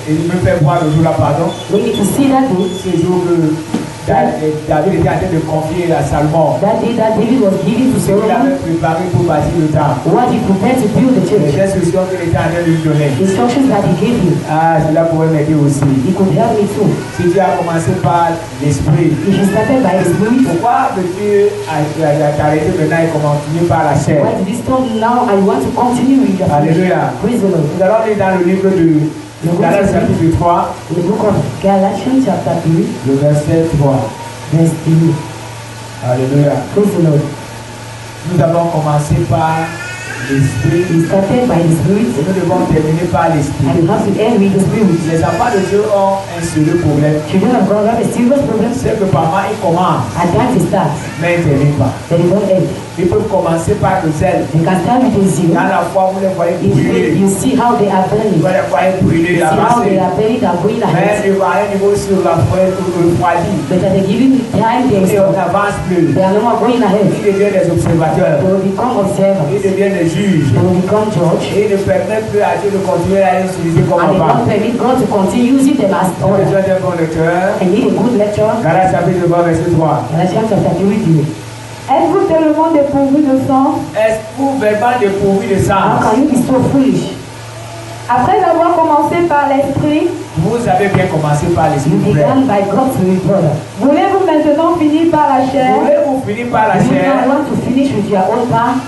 Et il me fait voir le jour là, pardon. We need to see that day. Ce jour que David était en train de confier à Salomon. That day that David was giving to Ce qu'il avait Solomon. préparé pour bâtir le temple. What he prepared to build the Les church. instructions qu'il était en train de lui donner. Instructions that he gave him. Ah, cela pourrait m'aider aussi. He could help me too. Si tu as commencé par l'esprit, If you started by the spirit, pourquoi veux-tu t'arrêter maintenant et continuer par la chair? why did you stop now? I want to continue with the Alléluia. Praise the Lord. Nous allons lire dans le livre de Galates chapitre 3, The book of Galatians chapter 3, le verset 3. verse 3. Alléluia. Praise the Lord. Nous allons commencer par l'esprit We started by the spirit et nous devons terminer par l'esprit. and we have to end with the spirit. Les enfants de Dieu ont un sérieux problème. Children of God have a serious problem. C'est que par moment ils commencent, At times they start, mais ils ne terminent pas. but they don't end. Ils peuvent commencer par le zèle. They can start with a Dans zero. la foi, vous les voyez brûler. You see how they are burning. Vous les voyez brûler, You see how they avancer. are burning, they are going Mais ahead. à un niveau sur la foi, refroidi. But at the given time, they Et on n'avance plus. are no more going ahead. Ils deviennent des observateurs. They will become observers. Ils deviennent des juges. They will become judge. Et ils ne permettent plus à Dieu de continuer à les utiliser comme And they avant. don't permit God to continue using them as On a order. besoin d'un bon lecteur. I need a good lecturer. Galates chapitre 20, verset 3. Galatians chapter 3. Êtes-vous tellement dépourvu de sang? Est-ce vraiment dépourvu de How sens? can you be so foolish? Après avoir commencé par l'esprit, Vous avez bien commencé par l'esprit, You frère. began by God's spirit, brother. voulez-vous maintenant finir par la chair? Voulez-vous finir par la You chair? don't want to finish with your own path.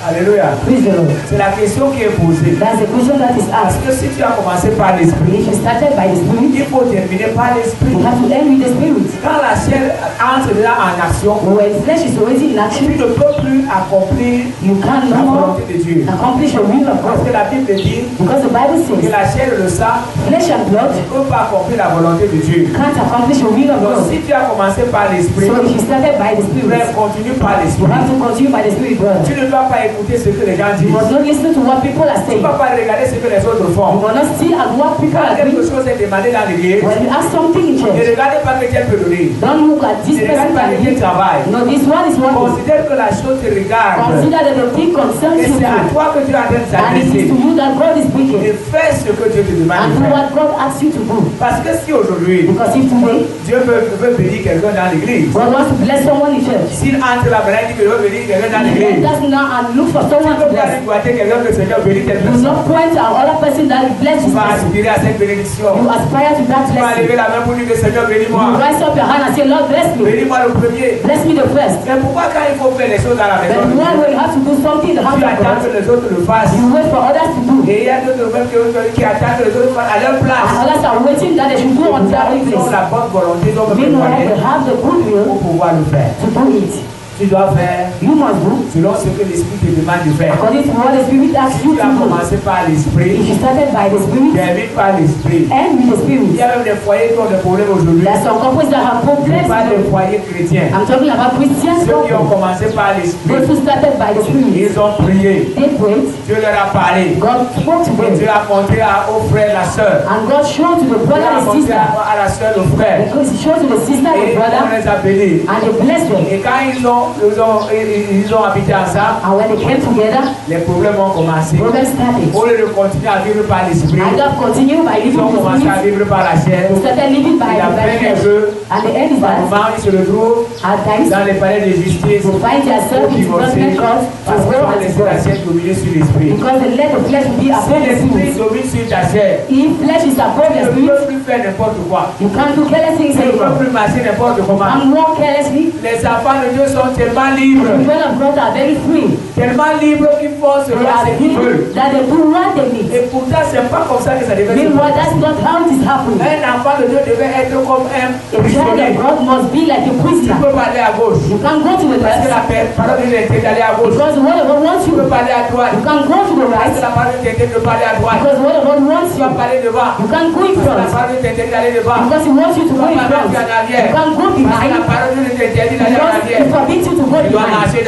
Alléluia. Praise the Lord. C'est la question qui est posée. That's the question that is Parce asked. que si tu as commencé par l'esprit, If you started by the spirit, il faut terminer par l'esprit. you have to end with the spirit. Quand la chair entre déjà en action, When flesh is already in tu action, ne peux plus accomplir you can la no more volonté de Dieu. accomplish the will of Parce God. que la Bible dit Because the Bible que says, la chair et le sang flesh and blood ne peuvent pas accomplir la volonté de Dieu. can't accomplish the will of Donc God. si tu as commencé par l'esprit, So if you started by the frère, spirit, continue par you l'esprit. have to continue by the spirit, brother. Tu ne dois pas écouter ce que les gens You disent. must not listen to what people are Tu ne saying. dois pas regarder ce que les autres You font. must not steal at what people Quand are quelque doing. chose est demandé dans l'église, When you ask something in ne church, regardez pas que Dieu peut donner. don't look at this Ne regarde person pas can que Dieu give. travaille. No, this one is what is. Considère que la chose te regarde. Consider that the thing concerns Et you c'est à too. toi que tu es en train de And it is s'adresser. to you that God is Et speaking. fais ce que Dieu te demande And de do faire. what God asks you to do. Parce que si aujourd'hui, Because if today Dieu veut bénir quelqu'un dans l'église, God wants to bless someone in church, s'il entre là, il dit que Dieu veut bénir quelqu'un dans he l'église, does now and look for tu someone ne to peux pas bless. lui doiter quelqu'un que le Seigneur bénit telle You will personne. not point to another person that will bless Tu this vas person. aspirer à cette bénédiction. You aspire to that Tu vas lever blessing. la main pour dire que Seigneur You bénis-moi. rise up your hand and say, Lord, bless me. Bénis-moi le premier. Bless me the first. Mais pourquoi quand il faut faire les choses dans la maison, But when you have to do something in the house tu of attends que God, les autres le fassent? you wait for others to do. Et il y a d'autres même qui attendent que les autres fassent à leur And place. others are waiting that they should do on their own Ils ont place. la bonne volonté, ils ont le Meanwhile, they moyen have the good will pour pouvoir le faire. to do it. Tu dois faire You must do selon ce que l'Esprit te demande de faire. according to what the Spirit asks Si you tu as to do. commencé par l'Esprit, If you started by the Spirit, termine par l'Esprit. end with the Il Spirit. y a même des foyers qui ont des problèmes aujourd'hui. There are some couples that have Je ne problems. parle des foyers chrétiens. I'm talking about Christian Ceux qui ont couples. commencé par l'Esprit, Those who started by the Spirit, ils ont prié. they prayed. Dieu leur a parlé. God spoke to Et Dieu them. a montré aux frères, la sœur. And God showed to the Dieu brother a and montré sister. à la sœur, le frère. Because he showed to the sister and Et the on brother. les a bénis. And they blessed them. Et quand ils ont habité ensemble, And when they came together, les problèmes ont commencé. problems started. Au lieu de continuer à vivre par l'Esprit, And God continued by ils living ont with the commencé à Spirit. vivre par la chair. They started living by Et la fin flesh. des jeux, And the end is par that moment, ils se retrouvent at times dans les palais de justice they find themselves pour in divorcer judgment court parce to qu'ils go ont and laissé la divorce. chair dominer sur l'Esprit. Because they let the flesh be Si above the l'Esprit spirit. domine sur ta chair, If flesh is above tu the ne spirit, peux plus faire n'importe quoi. you can't do careless things Tu ne peux anymore. plus marcher n'importe comment. And walk carelessly. Les enfants de Dieu sont tellement The libres children of God are very free. qu'ils font ce They are qu'ils free veulent. that they do what they need. Et pourtant, c'est pas comme ça que ça devait se Meanwhile, passer. that's not how it is happening. Un enfant de Dieu devait être comme un A child prisonnier. of God must be like a Tu prisoner. peux pas aller à gauche. You can't go to the Parce que la left parole de Dieu est d'aller à gauche. because the word of God wants Tu you. peux pas aller à droite. You can't go to the Parce que right la parole de Dieu de pas aller à droite. because the word of God wants Tu you. vas pas aller devant. You can't go in Parce que la front parole de Dieu d'aller devant. because he wants you to Tu go vas in pas front. marcher en You arrière. can't go Parce que behind la parole de Dieu t'interdit d'aller en because arrière. he forbids you to go Tu dois behind. marcher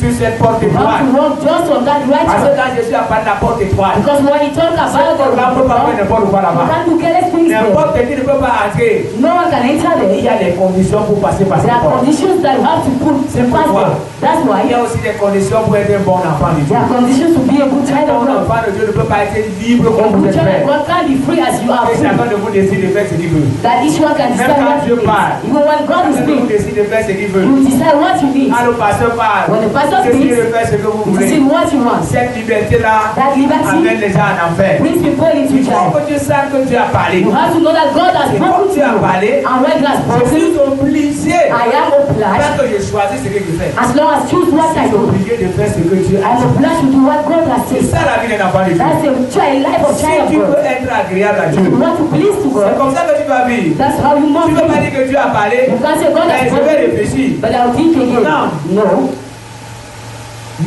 sur cette porte You have étroite. to walk just on that right Parce que road. quand Jésus a parlé de la porte étroite, Because when he talks about the on ne peut pas faire you n'importe quoi là-bas. can't do careless things is there. N'importe qui ne peut pas entrer. No one can enter Il y there. a des conditions pour passer par cette There are porte. conditions that you have to put to pass there. That's Il y why a aussi des conditions pour être un bon enfant de Dieu. there are conditions to be a good child Un of bon God. enfant de Dieu ne peut pas être libre A comme vous good êtes child of fait. God can't be free as you are Et free. chacun de vous décide de faire ce qu'il veut. That each one can decide quand what Dieu he needs. parle, Even when God is Chacun de vous speaking, décide de faire ce qu'il veut. you decide what you need. Quand le pasteur parle, When the pastor décidez speaks, de faire ce que vous you voulez. decide what you want. Cette liberté-là That liberty amène les gens en enfer. brings people into Il faut jail. que Dieu sache que Dieu a parlé. You have to know that God has Et spoken comme to Dieu a you. parlé, And when God has je spoken, suis obligé, I am obliged, parce que je choisis ce que je fais. as long as choose what Je I suis do, obligé de faire ce que Dieu a I'm dit. obliged to do what God has C'est said. ça la vie d'un enfant de Dieu. That's a life of Si child tu of veux God. être agréable à If Dieu, you want to please to c'est God, comme ça que tu vas vivre. that's how you Tu must ne peux pas be. dire que Dieu a parlé, You can't say God has mais je vais spoken, réfléchir. but I'll think again. No.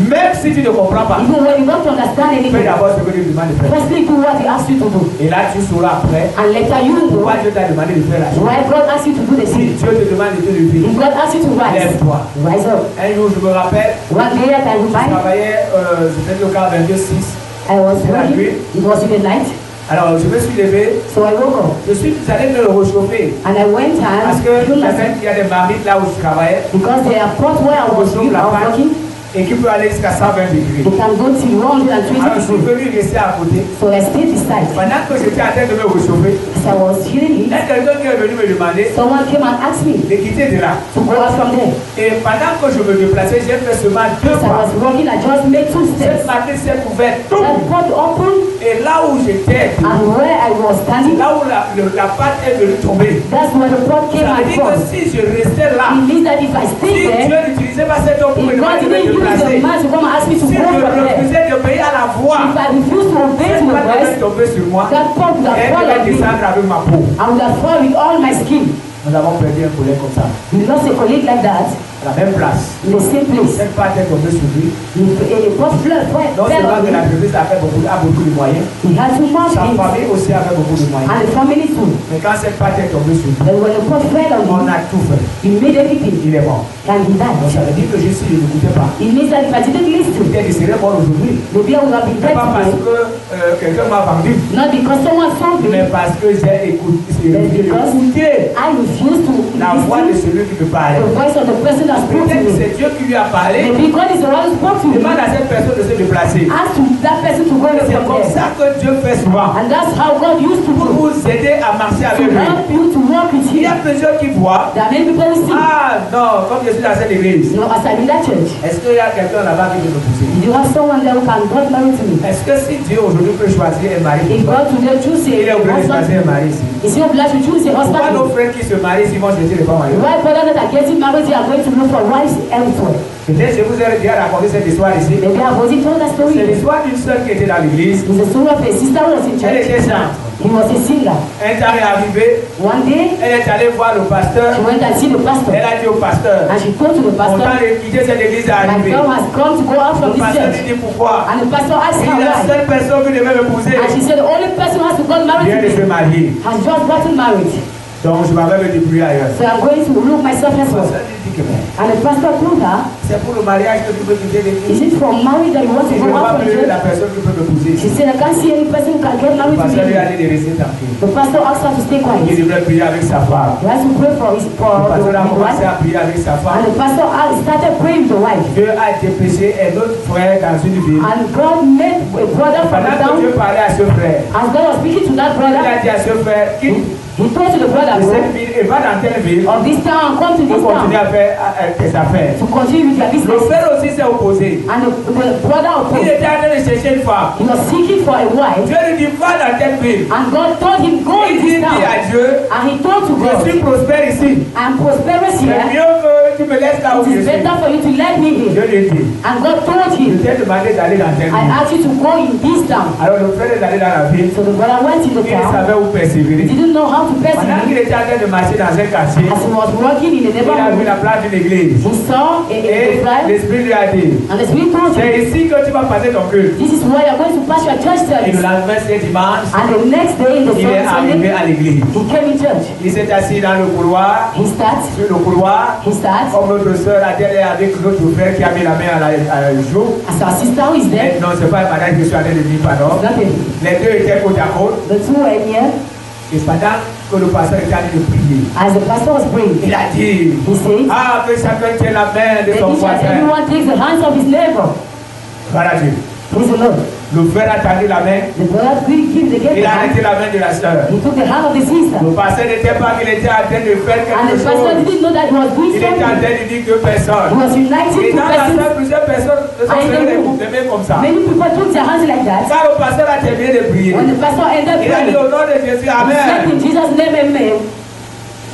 Même si tu ne comprends pas, Even when you don't understand fais anything, d'abord ce que Dieu te demande de faire. firstly do what He asks you to do. Et là, tu sauras après And later you will know pourquoi Dieu t'a demandé de faire la chose. why God asks you to do the Si thing. Dieu te demande de te lever, If God asks you to rise, lève-toi. rise up. Un jour, je me rappelle, One day I can je remind, travaillais, c'était au cas 22-6. I was working, it was in the night, Alors, je me suis levé, so I woke up. je suis allé me réchauffer. And I went Parce and que filled myself, il y a des marmites là où je travaillais, because there are pots where I was working, et qui peut aller jusqu'à 120 degrés. they can go till 120 Alors, je suis degrees. venu rester à côté. So I stayed beside. Pendant que j'étais en train de me réchauffer, As I was il healing y it, a quelqu'un qui est venu me demander someone came and asked me de quitter de là. to go out from there. Et pendant que je me déplaçais, j'ai fait seulement 2 As I pas. was walking, I just made 2 Cette steps. marmite s'est ouverte. That pot opened, Et là où j'étais, and where I was standing, là où la pâte est venue tomber. that's where the pot came Ça veut and dire que formed. si je restais là, It means that if I si stay Dieu there, n'utilisait pas cet homme pour me if God demander de didn't me use the déplacer, man to come and ask me to si go je from there, refusais de payer à la voix, if I refuse to obey cette to the pâte devait voice, tomber sur moi that pot would et have elle fallen devait on me. descendre avec ma peau. I would have fallen with all my skin. Nous avons perdu un collègue comme ça, We lost a colleague like that à la même place. in the same place. Cette pâte est tombée sur lui. A pot fell Non seulement on que him. l'entreprise a beaucoup de moyens, He had too much sa in, famille aussi avait beaucoup de moyens. and the family too. Mais quand cette pâte est tombée sur lui, And when the pot fell on on him, a tout fait. he made everything, Il est mort. and he Donc died. ça veut dire que je suis, je n'écoutais pas. It means that if I didn't listen, Peut-être qu'il serait mort aujourd'hui. maybe I would have been C'est dead pas parce today. que quelqu'un m'a vendu, Not because someone told mais me, parce que j'ai écouté I refused to la voix de listen celui qui me parlait. the voice of the person that spoke to Peut-être que me. c'est Dieu qui lui a parlé. Maybe God is the one who spoke to me. Demande à cette personne de se déplacer. Ask to that person to go away C'est from comme there. ça que Dieu fait souvent. And that's how God used to Pour do. vous aider à marcher To avec lui. help you to walk with Il y a Him. plusieurs qui voient. There are many people who see. Ah non, comme je suis dans cette église. You know, as I'm in that church, Est-ce qu'il y a quelqu'un là-bas qui peut me pousser? you have someone there who can God marry to me. Est-ce que si Dieu aujourd'hui peut choisir un mari If pour toi, God today choose il est a obligé de choisir un husband, mari ici? is he obliged to choose a Pourquoi nos husband? frères qui se marient s'ils vont chercher les femmes ailleurs? Why brothers that are getting married, they are going to look for wives elsewhere? Peut-être je vous ai déjà raconté cette histoire ici. Maybe I've already told that C'est story. l'histoire d'une sœur qui était dans l'église. It's the story of a sister who was in Elle était church. chante. He was a singer. Un temps est arrivé, One day, elle est allée voir le pasteur. she went and see the pastor. Elle a dit au pasteur, And she told to the mon temps pastor, de quitter cette église est my arrivé. girl has come to go out from Le this pasteur lui church. dit pourquoi? And the pastor asked Il her est la why. seule personne qui devait m'épouser. And she said, the only person who has to get married Vient de se today marier. has just gotten married. Donc je m'en vais me débrouiller ailleurs. So I'm going to look myself Le elsewhere. pasteur lui dit que mais And the pastor told her, c'est pour le mariage que tu peux quitter is l'église. it from marriage that you want to Je ne go vois out from plus la church? personne qui peut m'épouser. She said, I can't see any person who can get Le married pasteur lui a today. dit de rester tranquille. The pastor asked her to stay Il quiet. devrait prier avec sa femme. He has to pray for his Le pasteur a wife. commencé à prier avec sa And femme. the pastor started praying with the wife. Dieu a dépêché un autre frère dans une ville. And God made a brother from Pendant the que Dieu town. parlait à ce frère, As God was speaking to that il brother, a dit à ce frère, quitte he told to the brother, de go cette ville et va dans telle ville of this town, come to this pour continuer town à faire tes affaires. to continue with your Le business. frère aussi s'est opposé. And the brother Il opposed. était en train de chercher une femme. He was seeking for a wife. Dieu lui dit, va dans telle ville. And God told him, go Il in dit this town. à Dieu, And he told to je God, suis prospère ici. I'm prosperous C'est here. mieux que tu me laisses là où je It is suis. better for you to let me Dieu in. lui dit, And God told je him, t'ai demandé d'aller dans telle I ville. asked you to go in this town. Alors le frère est allé dans la ville. So the brother went in the Il ne town. savait où He persévérer. didn't know how to Pendant persevere. qu'il était en train de marcher dans un quartier, As he was working in the il a vu neighborhood, la place d'une église. he saw a Et flyer. l'Esprit lui a dit, And the Spirit told him, c'est ici que tu vas passer ton culte. this is where you're going to pass your church Et le service. lendemain, c'est dimanche, And the next day in the il est arrivé Sunday, à l'église. he came in church. Il s'est assis dans le couloir, He starts, sur le couloir, comme notre soeur Adèle est avec notre frère qui a mis la main à la joue. as our sister who is Mais there, non, c'est pas un mariage que je suis en train de dire, pardon. nothing. Les deux étaient côte à côte. The two were here. Et pendant que le pasteur était en train de prier, As the pastor was praying, il a dit, he said, ah, que chacun tienne la main de that son each and voisin. everyone takes the hands of his neighbor. Voilà Dieu. Praise the Lord. Le frère a tendu la main, The brother gave the il a hand. arrêté la main de la sœur. He took the hand of the sister. Le pasteur n'était pas qu'il était en train de faire And quelque the pastor chose. didn't know that he was doing Il était en something. train de dire deux He personnes. was uniting Et two dans la persons. salle, plusieurs personnes se sont serrées les coups de main comme ça. Many people took their hands like that. Quand le pasteur a terminé de prier, When the pastor ended il a dit praying, au nom de Jésus, he said Amen. in Jesus' name, amen.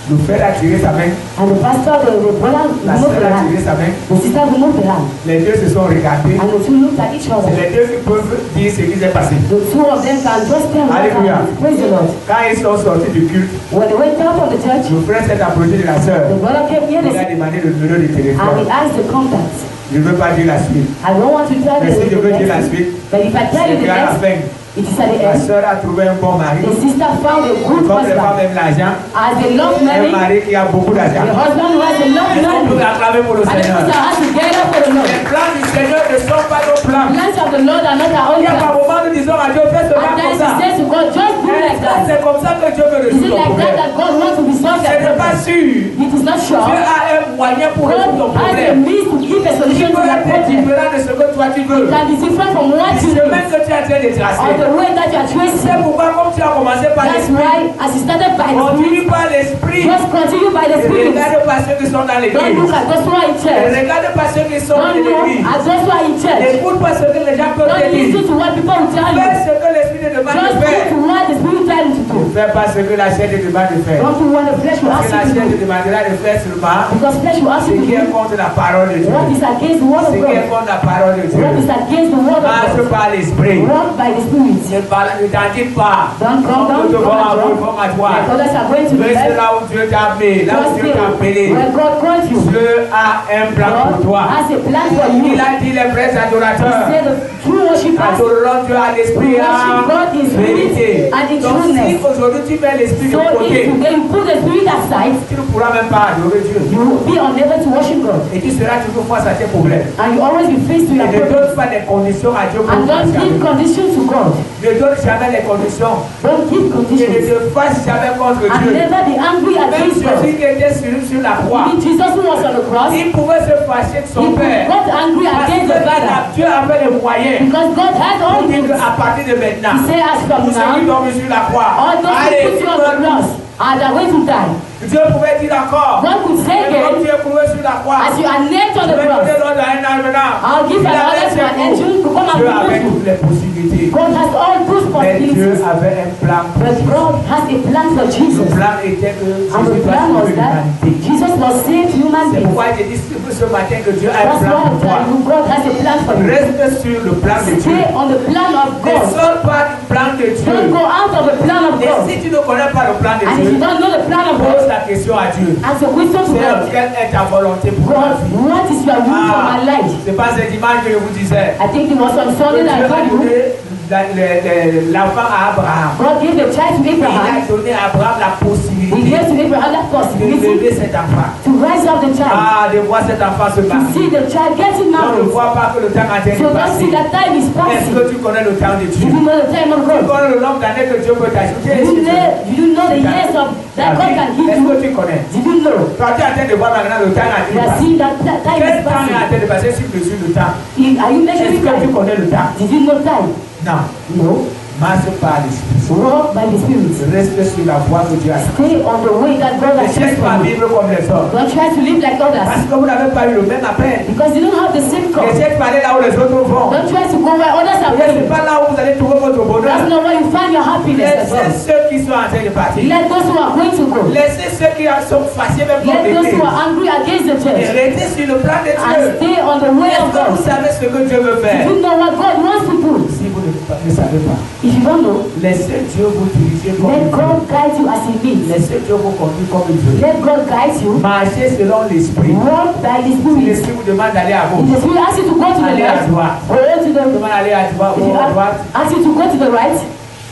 Le frère a tiré sa main, And the pastor, the brother la removed sœur the a tiré hand. sa main. The sister removed the hand. Les deux se sont regardés. And the two looked at each C'est other. les deux qui peuvent dire ce qui s'est passé. The two of them can just tell what Hallelujah. happened. Praise the Lord. Quand ils sont sortis du culte, When they went out of the church, le frère s'est approché de la sœur. the brother came near Il the a demandé le numéro de and téléphone. he asked the contact. Je ne veux pas dire la suite. I don't want to tell Mais you si je veux dire la the suite, next, but if I tell you c'est the qu'à la next, fin, it is at the la end. sœur a trouvé un bon mari. The sister found a good Comme les femmes husband. aiment l'argent, As they love un money, mari qui a beaucoup the d'argent. husband who has a lot Est-ce qu'on peut money, acclamer pour le and the Seigneur? sister has to get up for the Lord. Les plans du Seigneur ne sont pas nos plans. Plans of the Lord are not our Il own y a par plans. moment nous disons à Dieu, fais cela At comme times ça. he says to God, just do like that. C'est comme ça que Dieu veut Is résoudre it ton like that problème. that God wants to resolve Ce that n'est pas problem? sûr. It is not Dieu sure. a un moyen pour résoudre ton God has a problème. means to give a Il solution to peut that être problem. différent de ce que toi tu veux. It can be different from what Du you do chemin que tu es en train de or tracer. the way that you are C'est tracing. pourquoi comme tu as commencé par That's l'esprit, why, as you started by the Spirit, continue par l'esprit. just continue by the Ne Spirit. regarde pas ceux qui sont dans Don't l'église. look at those who are in Ne church. regarde pas ceux qui sont dans Don't look l'église. at those who are in church. N'écoute pas ce que les gens peuvent te Don't dire. listen to what people will tell Fais you. ce que l'esprit te demande Just de do faire. to what the Spirit tells you to Ne do. fais pas ce que la chair te demande de faire. Don't do what the flesh will Parce ask que la you chair to te do. demandera de faire seulement Because flesh will ask ce you to qui est do contre la parole de Dieu. what is against the word Ce of qui est God. contre la parole de Dieu. What is against the word of Marche God. par l'esprit. Walk by the Spirit. Ne t'en dis pas. Don't come down Comme from à the toi, à toi. like others are going to the Reste left. là où Dieu t'a appelé, là où Just Dieu t'a stay appelé. where God called you. Dieu a un plan pour God toi. has a plan for you. Il a dit les vrais He adorateurs. said the true worshippers Adorons Dieu à l'esprit et worship God in en vérité. spirit and in Donc si trueness. aujourd'hui tu mets l'esprit de So if côté, today you put the Spirit aside, tu ne pourras même pas adorer Dieu. you will be unable to worship God. Et tu seras toujours face à tes problèmes. And you always be faced with Et your ne problems. donne pas des conditions à Dieu pour And don't faire give ça. conditions to God. Ne donne jamais les conditions. Don't give Et ne conditions. te fasse jamais contre And Dieu. never be angry Même against God. Jésus qui était sur la croix, Even Jesus who was on the cross, il pouvait se fâcher de he son père. got angry Parce against the Father. que Dieu avait les moyens. Because God had all Pour dire things. qu'à partir de maintenant, He said, as from pour ceux qui now, dorment sur la croix, all those who allez, put you on the cross are going to die. Dieu pouvait dire encore, God could say mais comme again, tu es cloué sur la croix, as you are nailed on je the vais cross, donner l'ordre à un almanach. I'll give Il an avait order to ses an coups. angel to come and Dieu avait remove you. toutes les possibilités. God has all those Mais Dieu possibilities. avait un plan. But God has a plan for Le Jesus. plan était que And the Jésus doit plan was sauver that l'humanité. Jesus was saved human C'est beings. pourquoi j'ai dit ce matin que Dieu a un That's plan why I pour toi. tell you, God has a plan for you. Reste sur le plan de Dieu. Stay on the plan of Ne God. sors pas du plan de Don't Dieu. go out of the plan of Et God. si tu ne connais pas le plan de And if Dieu, you don't know the plan of pose God, la question à Dieu. ask a question to Seigneur, God. quelle est ta volonté pour ma God, vie? what is your will for my life? C'est pas ce dimanche que je vous disais. I think it was on Que Sunday that Dieu I a told you. donné l'enfant à Abraham. God gave the child to Il a Abraham. donné à Abraham la He possibilité gave to Abraham that de possibility lever cet enfant. to rise up the child. De voir cet enfant se To marier. see the child getting Donc ne married. vois pas que le temps a été So don't passé. see that time is Est-ce passing. que tu connais le temps de Do Dieu? you know the time of Tu God? connais le nombre d'années que Dieu peut t'ajouter? Do you know the years of that God can give Est-ce you? que tu connais? Did you know? Toi, tu es en train de voir maintenant le temps a été You are passé. seeing that time Quel is temps est en passing. train de passer sur le temps? Are you Est-ce measuring que tu time? connais le temps? Did you know time? Non. No. Marche par l'esprit. Walk by the Spirit. Reste sur la voie que Dieu a choisie. Stay on the way that God Ne has cherche chosen pas à for you. vivre comme les autres. Don't try to live like others. Parce que vous n'avez pas eu le même appel. Because you don't have the same Ne call. cherche pas à aller là où les autres vont. Don't try to go where others are Ce n'est going. pas là où vous allez trouver votre That's bonheur. not where you find your happiness as Laissez well. ceux qui sont en train de partir. Let those who are going to go. Laissez ceux qui sont fâchés même contre Let those who l'Église. are angry against the Et church. restez sur le plan de And Dieu. stay on the way Est-ce of que vous God. savez ce que Dieu veut faire? You know what God wants to do. Si vous ne savez pas, If you don't know, laissez Dieu vous diriger comme let il veut. God guide you as He leads. Laissez Dieu vous conduire comme il veut. Let God guide you. Marchez selon l'esprit. Walk by the Si Spirit. l'esprit vous demande d'aller à If gauche, the Spirit asks you to go to the allez à left, droite. go to Si vous the. demande d'aller à droite If ou you à droite, ask you to go to the right,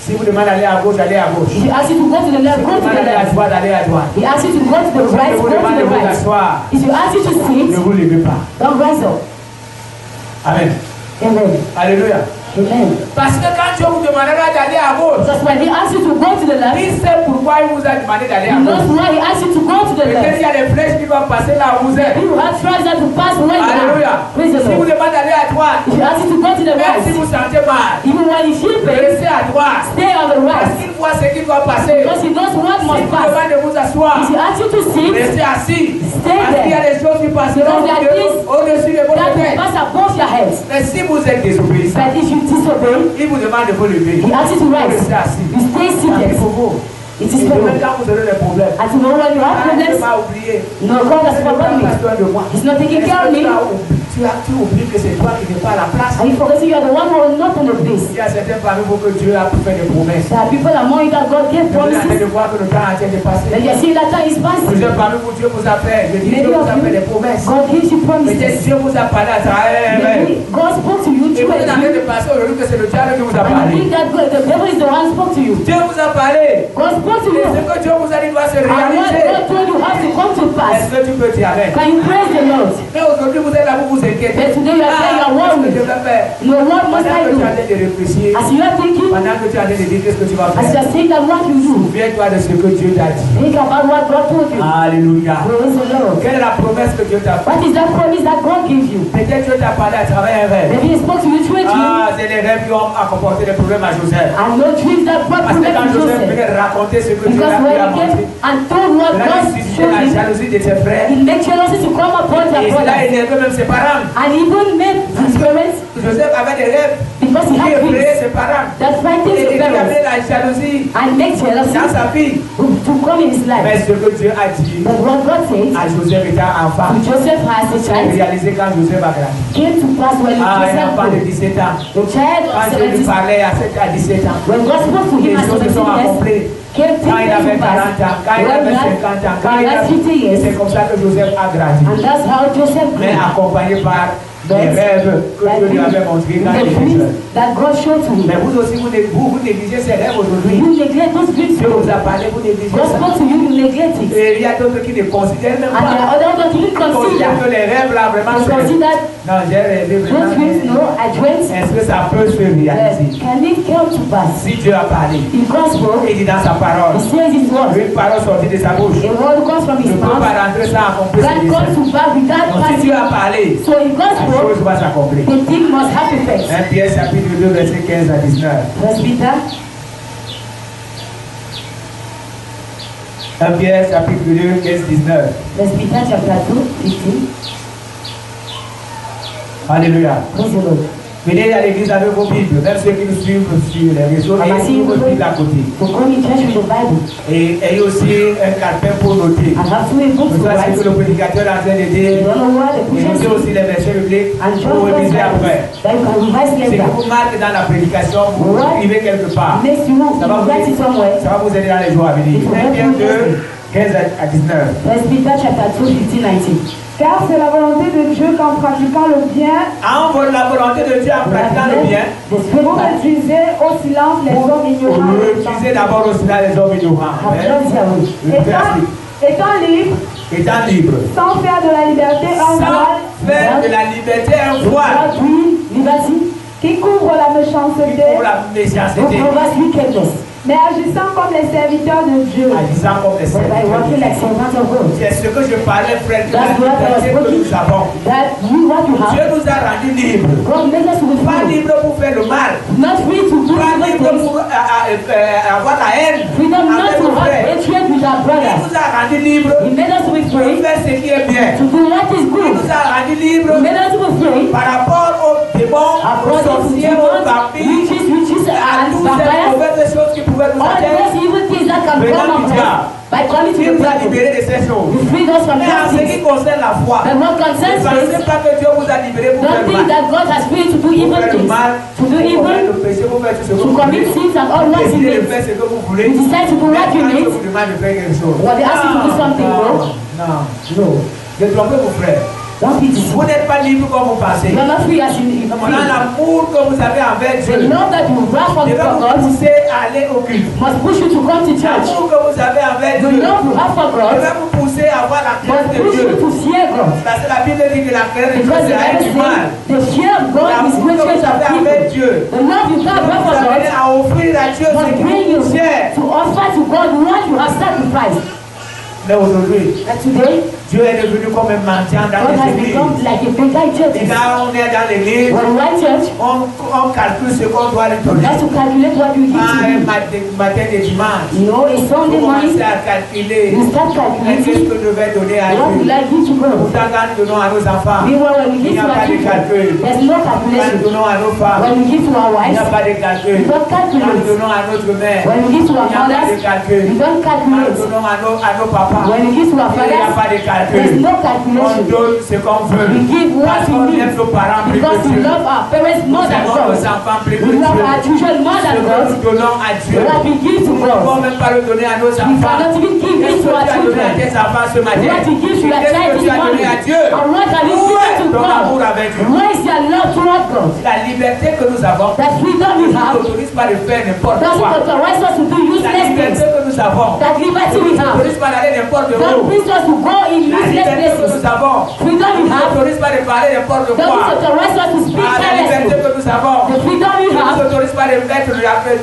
si vous demandez d'aller à gauche, allez à gauche. if he asks you to go to the Si left, vous go to demandez the d'aller à left. droite, allez à droite. He asks you to go to the Si right, vous go to demandez de the vous right. asseoir, If you ask you to ne sit, vous levez pas. don't rise up. Amen. Amen. Alléluia. Amen. Parce que quand Dieu vous demandera d'aller à gauche, Because when he asks you to go to the left, il sait pourquoi il vous a demandé d'aller he à knows gauche. why he asks you to go to the Peut-être left. qu'il y a des flèches qui doivent passer là où vous êtes. You have tried that to pass where you Alléluia. are. Praise the Si vous Lord. demandez d'aller à droite, If he asks you to go to the même si right, vous sentez mal, even when you feel pain, restez à droite. stay on the Parce right. qu'il voit ce qui doit passer. Because he knows what Si must vous pass. demandez de vous asseoir, If he asks you to sit, restez assis. Stay Parce qu'il y a there. des choses qui passeront Because there are things au-dessus de votre that will tête. pass above your heads. Mais si vous êtes désobéissant, But if you disobey, il vous demande de vous lever. he asks you to Vous rise. restez assis. You stay Il seated. faut vous. It Et is for même you. quand vous aurez des problèmes, And to know when you have ah, ne problems, pas oublier. no, God has forgotten me. de moi. He's not taking care of me. Tu oublies que c'est toi qui n'es pas à la place. Are you forgetting you are the one who is not in the place? Il y a certains parmi vous que Dieu a fait des promesses. There are people among you that God gave Vous êtes en train promises. de voir que le temps a été dépassé. But you see that time is passing. Plusieurs parmi vous, Dieu vous a fait. Je dis, Dieu Many vous a of fait des you, promesses. God gives you Peut-être promises. Dieu vous a parlé à travers. Maybe God spoke to you Et vous êtes en train through de passer aujourd'hui que c'est le diable qui vous a and you parlé. think that God, the devil is the one who spoke to you. Dieu vous a parlé. God spoke to Et you. ce que Dieu vous a dit doit se And what réaliser. God told you has to come to Est-ce pass. que tu peux dire Amen? Can you praise the Lord? Mais aujourd'hui, vous êtes là, vous vous inquiétez. But today you are saying you are Qu'est-ce que worried. je vais faire? No, what must Pendant I que tu es en do? train de réfléchir, As you are thinking, pendant que tu es en train de dire qu'est-ce que tu vas as you faire, are saying that what you do, souviens-toi de ce que Dieu t'a dit. think about what God told you. Alléluia. Praise the Lord. Quelle est la promesse que Dieu t'a faite? What is that promise that God gives you? Peut-être Dieu t'a parlé à travers un rêve. Maybe he spoke to you through a dream. Ah, c'est les rêves qui ont apporté des problèmes à Joseph. And no dreams that brought Parce que problem quand to Joseph Joseph. venait de raconter ce que Dieu Because lui when a he montré, came and told what il a God suscité showed la him, jalousie de ses frères. he made jealousy to come upon their Et cela brothers. énervait même ses parents. And even made his parents, Joseph avait des rêves because he qui had effrayaient dreams ses parents. that frightened Et his qui parents amenaient la jalousie and make jealousy dans sa vie. to come in his life. Mais ce que Dieu a dit But what God said à Joseph étant enfant, to Joseph as a c'est child réalisé quand Joseph a grandi. came to pass when Ah, un Joseph enfant de grew. 17 ans. The child Quand of Dieu lui 17, parlait à 17 ans, when God spoke to him les at choses se 17 sont years, accomplies. came Quand il avait 40 to pass. ans, quand il When avait he had 50 ans, quand il had avait... 50 years, C'est comme ça que Joseph a grandi. and that's how Joseph grew. Mais accompagné par les rêves que Dieu lui avait montrés quand il The était dreams jeune. that God showed to Mais him. vous aussi, vous négligez ces rêves aujourd'hui. You neglect those dreams. Dieu vous a parlé, vous négligez God ça. spoke to you, you neglect it. Et il y a d'autres qui ne considèrent même And there pas. are others that even Ils considèrent consider. que les rêves là vraiment They c'est... consider Non, j'ai rêvé those vraiment. dreams, no, I dreamt. Est-ce que ça peut se réaliser? Can it come to pass? Si Dieu a parlé, If God spoke, il dit dans sa parole, He says His word. une parole sortie de sa bouche. A word comes from Je His ne peux mouth. pas rentrer sans accomplir That ce comes dessein. to pass without Donc si passing. Dieu a parlé, So if God la spoke, chose va s'accomplir. the thing must have effect. 1 Pierre chapitre 2 verset 15 à 19. First Peter 1 Pierre chapitre 2 15 19. First Peter chapter 2, 15. Alléluia. Praise the Lord. Venez à l'église avec vos Bibles, même ceux qui nous suivent sur les réseaux, Ah, ayez si, vos oui. Bibles à côté. To come in church with the Bible. Et ayez aussi un calepin pour noter. I have two books Vous to savez ce que write. le prédicateur est en train de You dire. don't know what the Et preacher notez says. aussi les versets bibliques And pour John réviser après. that you can revise C'est que later. vous marquez dans la prédication, vous Ouais. écrivez quelque part. Next you Ça va, write it somewhere. ça va vous aider dans les jours à venir. Il faut 1 Pierre 2, 15 à 19. First Peter chapter 2, 15, 19. Car c'est la volonté de Dieu qu'en pratiquant le bien, En la volonté de Dieu en pratiquant le bien, The vous Spirit that réduisez au silence les hommes ignorants. refusez d'abord aussi là les hommes ignorants. have not their way. Étant libre, Étant libre, sans faire de la liberté un voile sans faire de la liberté un voile God will liberty qui couvre la méchanceté, pour la who méchanceté, covers wickedness. mais agissant comme les serviteurs de Dieu. agissant comme les But by working serviteurs. like servants of God. C'est ce que je parlais, frère, de la That's what I was liberté que speaking. nous avons. That you what you Dieu have, nous a rendus libres. God made us to be Pas free. libres pour faire le mal, Not free to do pas evil libres things. pour avoir la haine Freedom not avec to nos have frères. hatred with our Il brothers. nous a rendus libres He made us to be pour free faire ce qui est bien. to do what is Il good. nous a rendus libres He made us to be free par rapport aux démons, aux according to sorciers, aux demons, vampires, witches, à and toutes ces vampires. mauvaises choses qui pouvaient nous All atteindre. those evil things that can Venant come du upon diable. us by coming to Il the nous a people. libérés de ces choses. He freed us from Mais en those ce qui things. concerne la foi, And what ne concerns pensez faith, pas que Dieu vous a libérés pour faire don't le think mal. that God has freed you to do Pour evil faire le things, mal, to do pour evil, faire le péché, pour faire tout ce que to vous commit voulez. sins and all what Décidez de you faire ce que vous voulez. You decide to do Mais what you quand need. Dieu vous demande de faire quelque chose. When they ask you to do something, non, no. non. No. Détrompez vos frères. Don't be deceived. Vous n'êtes pas libre comme vous pensez. You are not free as you Maintenant, feel. l'amour que vous avez envers The Dieu love that you have for devait vous God pousser à aller au culte. must push you to come to church. L'amour que vous avez envers The Dieu love you have for God devait vous pousser à avoir la crainte must de push you Dieu. to fear God. Parce que la Bible dit que la crainte de Dieu Because the c'est la haine Bible du mal. says the fear of God is L'amour que hatred vous of avez people. avec Dieu The love you have vous for amenez God à offrir à Dieu ce must qui bring you vous cher. to offer to God what you have sacrificed. Mais aujourd'hui, And today, Dieu est devenu comme un mendiant dans God has les become églises. like a beggar in Et churches. quand on est dans l'église, When we are in church, on calcule ce qu'on doit lui we donner. have to calculate what you give to Un him. matin de dimanche, You know, a vous Sunday morning, commencez à calculer we start qu'est-ce calculating que je vais donner à what will Dieu. I give to God. Pourtant, quand nous donnons à nos enfants, Meanwhile, when we il give n'y to a pas our de children, calcul. there's no Quand nous calculation. donnons à nos femmes, When we give to our il n'y a wives, pas de calcul. we don't Quand nous calculate. donnons à notre mère, When we give to il our n'y a pas de mothers, calcul. we don't Quand nous calculate. donnons à nos papas, When we give to our il n'y a pas fathers, de calcul. there's no On calculation. donne ce qu'on veut. We give what Parce we qu'on need. aime nos parents plus Because que we Dieu. love our parents more Nous than aimons nos God. enfants plus que We love Dieu. our children more Ce than que God. nous donnons à Dieu. What we give to Nous ne pouvons God. même pas le donner à nos We enfants. cannot even give Qu'est-ce it que to our tu as donné à children. tes enfants ce matin? What you give to your Qu'est-ce child que tu this as donné à morning. Dieu? And what have you Où given est to ton amour God? avec Dieu? Where is your love towards God? La liberté que nous avons That freedom we ne have n'autorise pas de faire n'importe doesn't quoi. authorize us to do La useless liberté things. que nous avons That liberty we ne have n'autorise pas d'aller n'importe don't où. bring us to go in La useless liberté que places. nous avons Freedom we ne have n'autorise pas de parler n'importe doesn't quoi. authorize us to speak La liberté carelessly. que nous avons The freedom we ne have nous autorise pas de mettre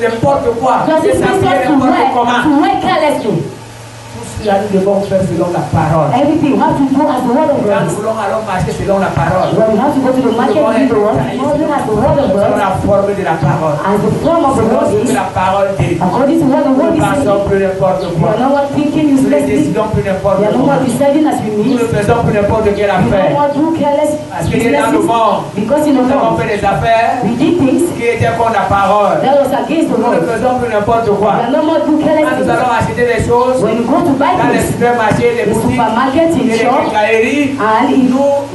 n'importe quoi. De doesn't bring s'habiller us to n'importe comment. wear carelessly. Tout cela, nous devons faire selon la parole. Everything we have to do as the word of Quand God nous is. voulons alors marcher selon la parole, When we have to go to the market to do the word, according as the word of selon God, la forme de la parole, as the form of the selon word ce que is, la parole dit. according to what the Nous word ne is saying. pensons plus n'importe We quoi. are no more thinking Nous ne uselessly. décidons plus n'importe We are no quoi. more deciding as we Nous need. ne faisons plus n'importe quelle We no affaire. more do careless Parce qu'il est dans le businesses. monde. Because in the Nous avons world, fait des affaires we did things qui étaient contre la parole. that was against the Nous ne word. faisons plus n'importe We quoi. are no more do Quand careless nous things. allons acheter des choses When you go to buy dans les things, supermarchés, les in boutiques, supermarket, in et les shop, quincailleries, and in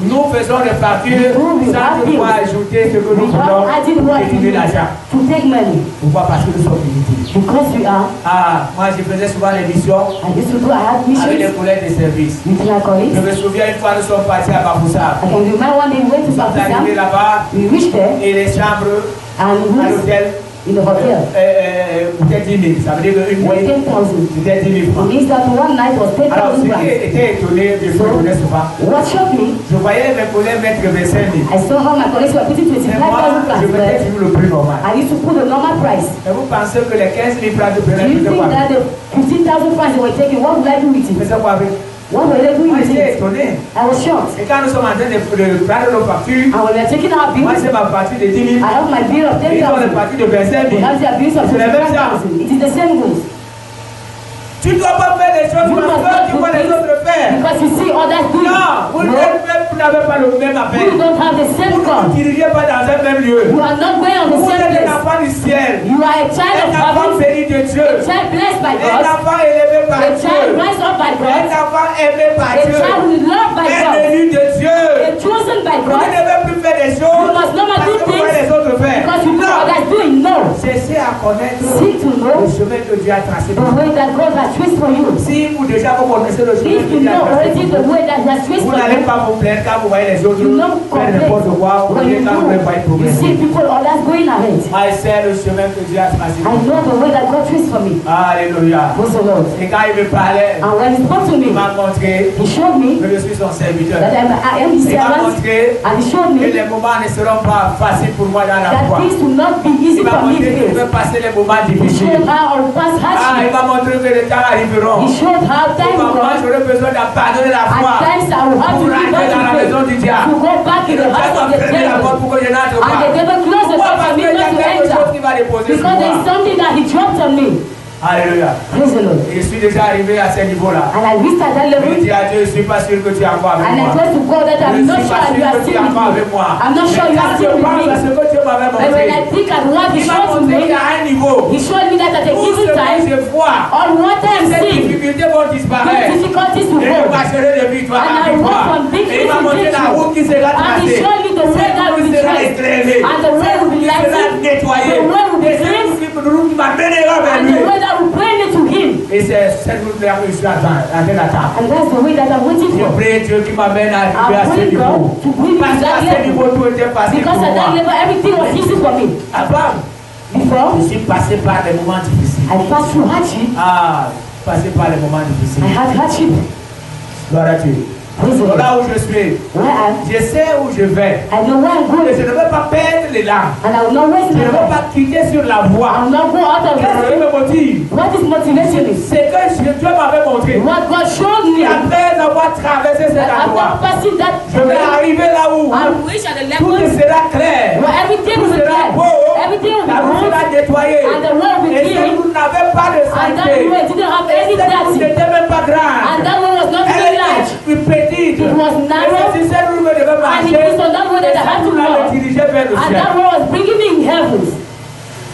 nous faisons des factures We sans have pouvoir ajouter ce que nous voulons without adding what et we donner need l'argent. to take money. Pourquoi? Parce que nous sommes limités. Because we are, Ah, moi je faisais souvent les missions I used to do, I had avec les missions collègues de service. with my Je colleagues. me souviens une fois nous sommes partis à Bafoussam. I can remember one day we went to Nous sommes arrivés Pakistan, là-bas we reached there, et les chambres and à rooms l'hôtel in the hotel coûtaient 10 000. Ça veut dire qu'une were nuit 10,000. c'était 10 000 It francs. means that one night was Alors ce 10,000 qui francs. était étonné, je me connais souvent, What shocked me, je voyais mes collègues mettre 25 000. I saw how my colleagues were putting Mais moi, 25,000 je francs, mettais but toujours le prix normal. I used to put the normal price. Et vous pensez que les 15 000 francs de Do Bénin, you je sais think quoi? that the 15,000 francs they were taking, what would I do with Je it? sais quoi avec? What were they doing Moi with j'étais it? étonné. I was shocked. Et quand nous sommes en train de prendre nos factures, And when we were taking our moi bills, c'est ma partie de 10 000. I have my bill of Et ils ont les 10,000. parties de 25 We 000. have their bills of C'est la même chose. 25,000. It is the same rules. Tu ne dois pas faire les choses You must parce que not tu do vois les things autres faire. because you see others do Non, it. vous No, n'avez pas le même affaire. you don't have the same Vous ne God. dirigez pas dans un même lieu. You are not going on the Vous same êtes un place. enfant du ciel. You are a child Un of enfant heaven, béni de Dieu. a child blessed by Un God, enfant élevé par a Dieu. child raised up by Un God, enfant aimé par a Dieu. child who is loved by Un God, élu de Dieu. a chosen by Vous ne God, devez plus faire des choses You must not parce do que vous voyez things les autres faire. because you know Non. others doing. No. Cessez à connaître Seek to le know chemin que Dieu a tracé. the way that God has traced for you. Si vous déjà vous connaissez le chemin If que you Dieu a know tracé, already the way that He has traced vous for n'allez you, pas vous plaindre quand vous voyez les autres you don't faire n'importe quoi. Vous complain. When voyez you quand vous ne voyez pas do, you see progresser. people others going ahead. Moi, c'est le chemin que Dieu a tracé. I know the way that God traced for me. Alléluia. Praise the Lord. Et quand il me parlait, And when He spoke to me, il m'a montré He showed me que je suis son serviteur. that I am His Il m'a servant, montré and He showed que me les moments ne seront pas faciles pour moi dans la that foi. things will not be easy Il m'a for me montré que je to vais face. passer les moments He difficiles. showed how I will pass Ah, il hardship. m'a montré que les temps arriveront. He showed how time will Moi, come. j'aurai besoin d'abandonner la At foi times I will have to pour give rentrer dans la up maison to du faith, diable. to go back in Et le the house diable of va the fermer la porte devil. pour que je n'entre And the pas. devil closed the Pourquoi? door Parce for me qu'il y a not to quelque chose enter. qui va déposer sur Because there is moi. something that He dropped on me. Alléluia. Praise the Lord. Et je suis déjà arrivé à ce niveau-là. And I reached at that Je level. dis à Dieu, je ne suis pas sûr que tu es encore avec And I moi. told to God that Je I'm ne not suis sure pas you sûr are que tu still es with encore me. avec moi. I'm not sure Mais you quand are je still with pense à ce me. que Dieu m'avait But when I montré, think at what He il m'a showed to montré me, qu'à un niveau, He showed me that at a tout given ce que time, je vois, on what I am ces seeing, difficultés vont those disparaître. difficulties to Et je go. marcherai de victoire And en I walk victoire. from Et victory il m'a to montré la victory. route qui sera And He tracée. showed me the way that will be Sera traced. éclairée. And the way will be Qui sera lighted. nettoyée. The way will be Et c'est cleansed. une route qui m'amènera vers And lui. the way that will bring me to Him. Et c'est cette route-là que je suis en train d'attendre. And that's the way that I'm waiting Je for. prie Dieu qui m'amène à arriver à I ce pray niveau. God to bring me Parce to qu'à that ce level. niveau, tout était facile Because pour at that moi. level, everything was easy for me. Avant, Before, je suis passé par des moments difficiles. I passed through hardship. Ah, passé par les moments I difficiles. had hardship. Gloire à Dieu. Visible. Là où je suis, Where I am, je sais où je vais. I know where I'm Et je going. ne veux pas perdre l'élan. And I will not waste Je my ne veux time. pas quitter sur la I voie. will not go out of the Qu'est-ce qui way. me motive? What is motivation is? C'est que Dieu m'avait montré. What God showed me. Et après avoir traversé cet endroit, After passing that, je vais arriver là où I wish at the tout level sera clair. where everything Tout will be sera clear. beau. Everything will be La route good. sera nettoyée. And the road will be Et si clean. vous n'avez pas de And that santé, way didn't have any cette route dirty. n'était même pas And grande. that way was not Elle very large. était petite. It was narrow. Et c'est cette route que je devais And it marcher. is on that way that I had to Pour me walk. diriger vers le And ciel. that way was bringing me in heavens.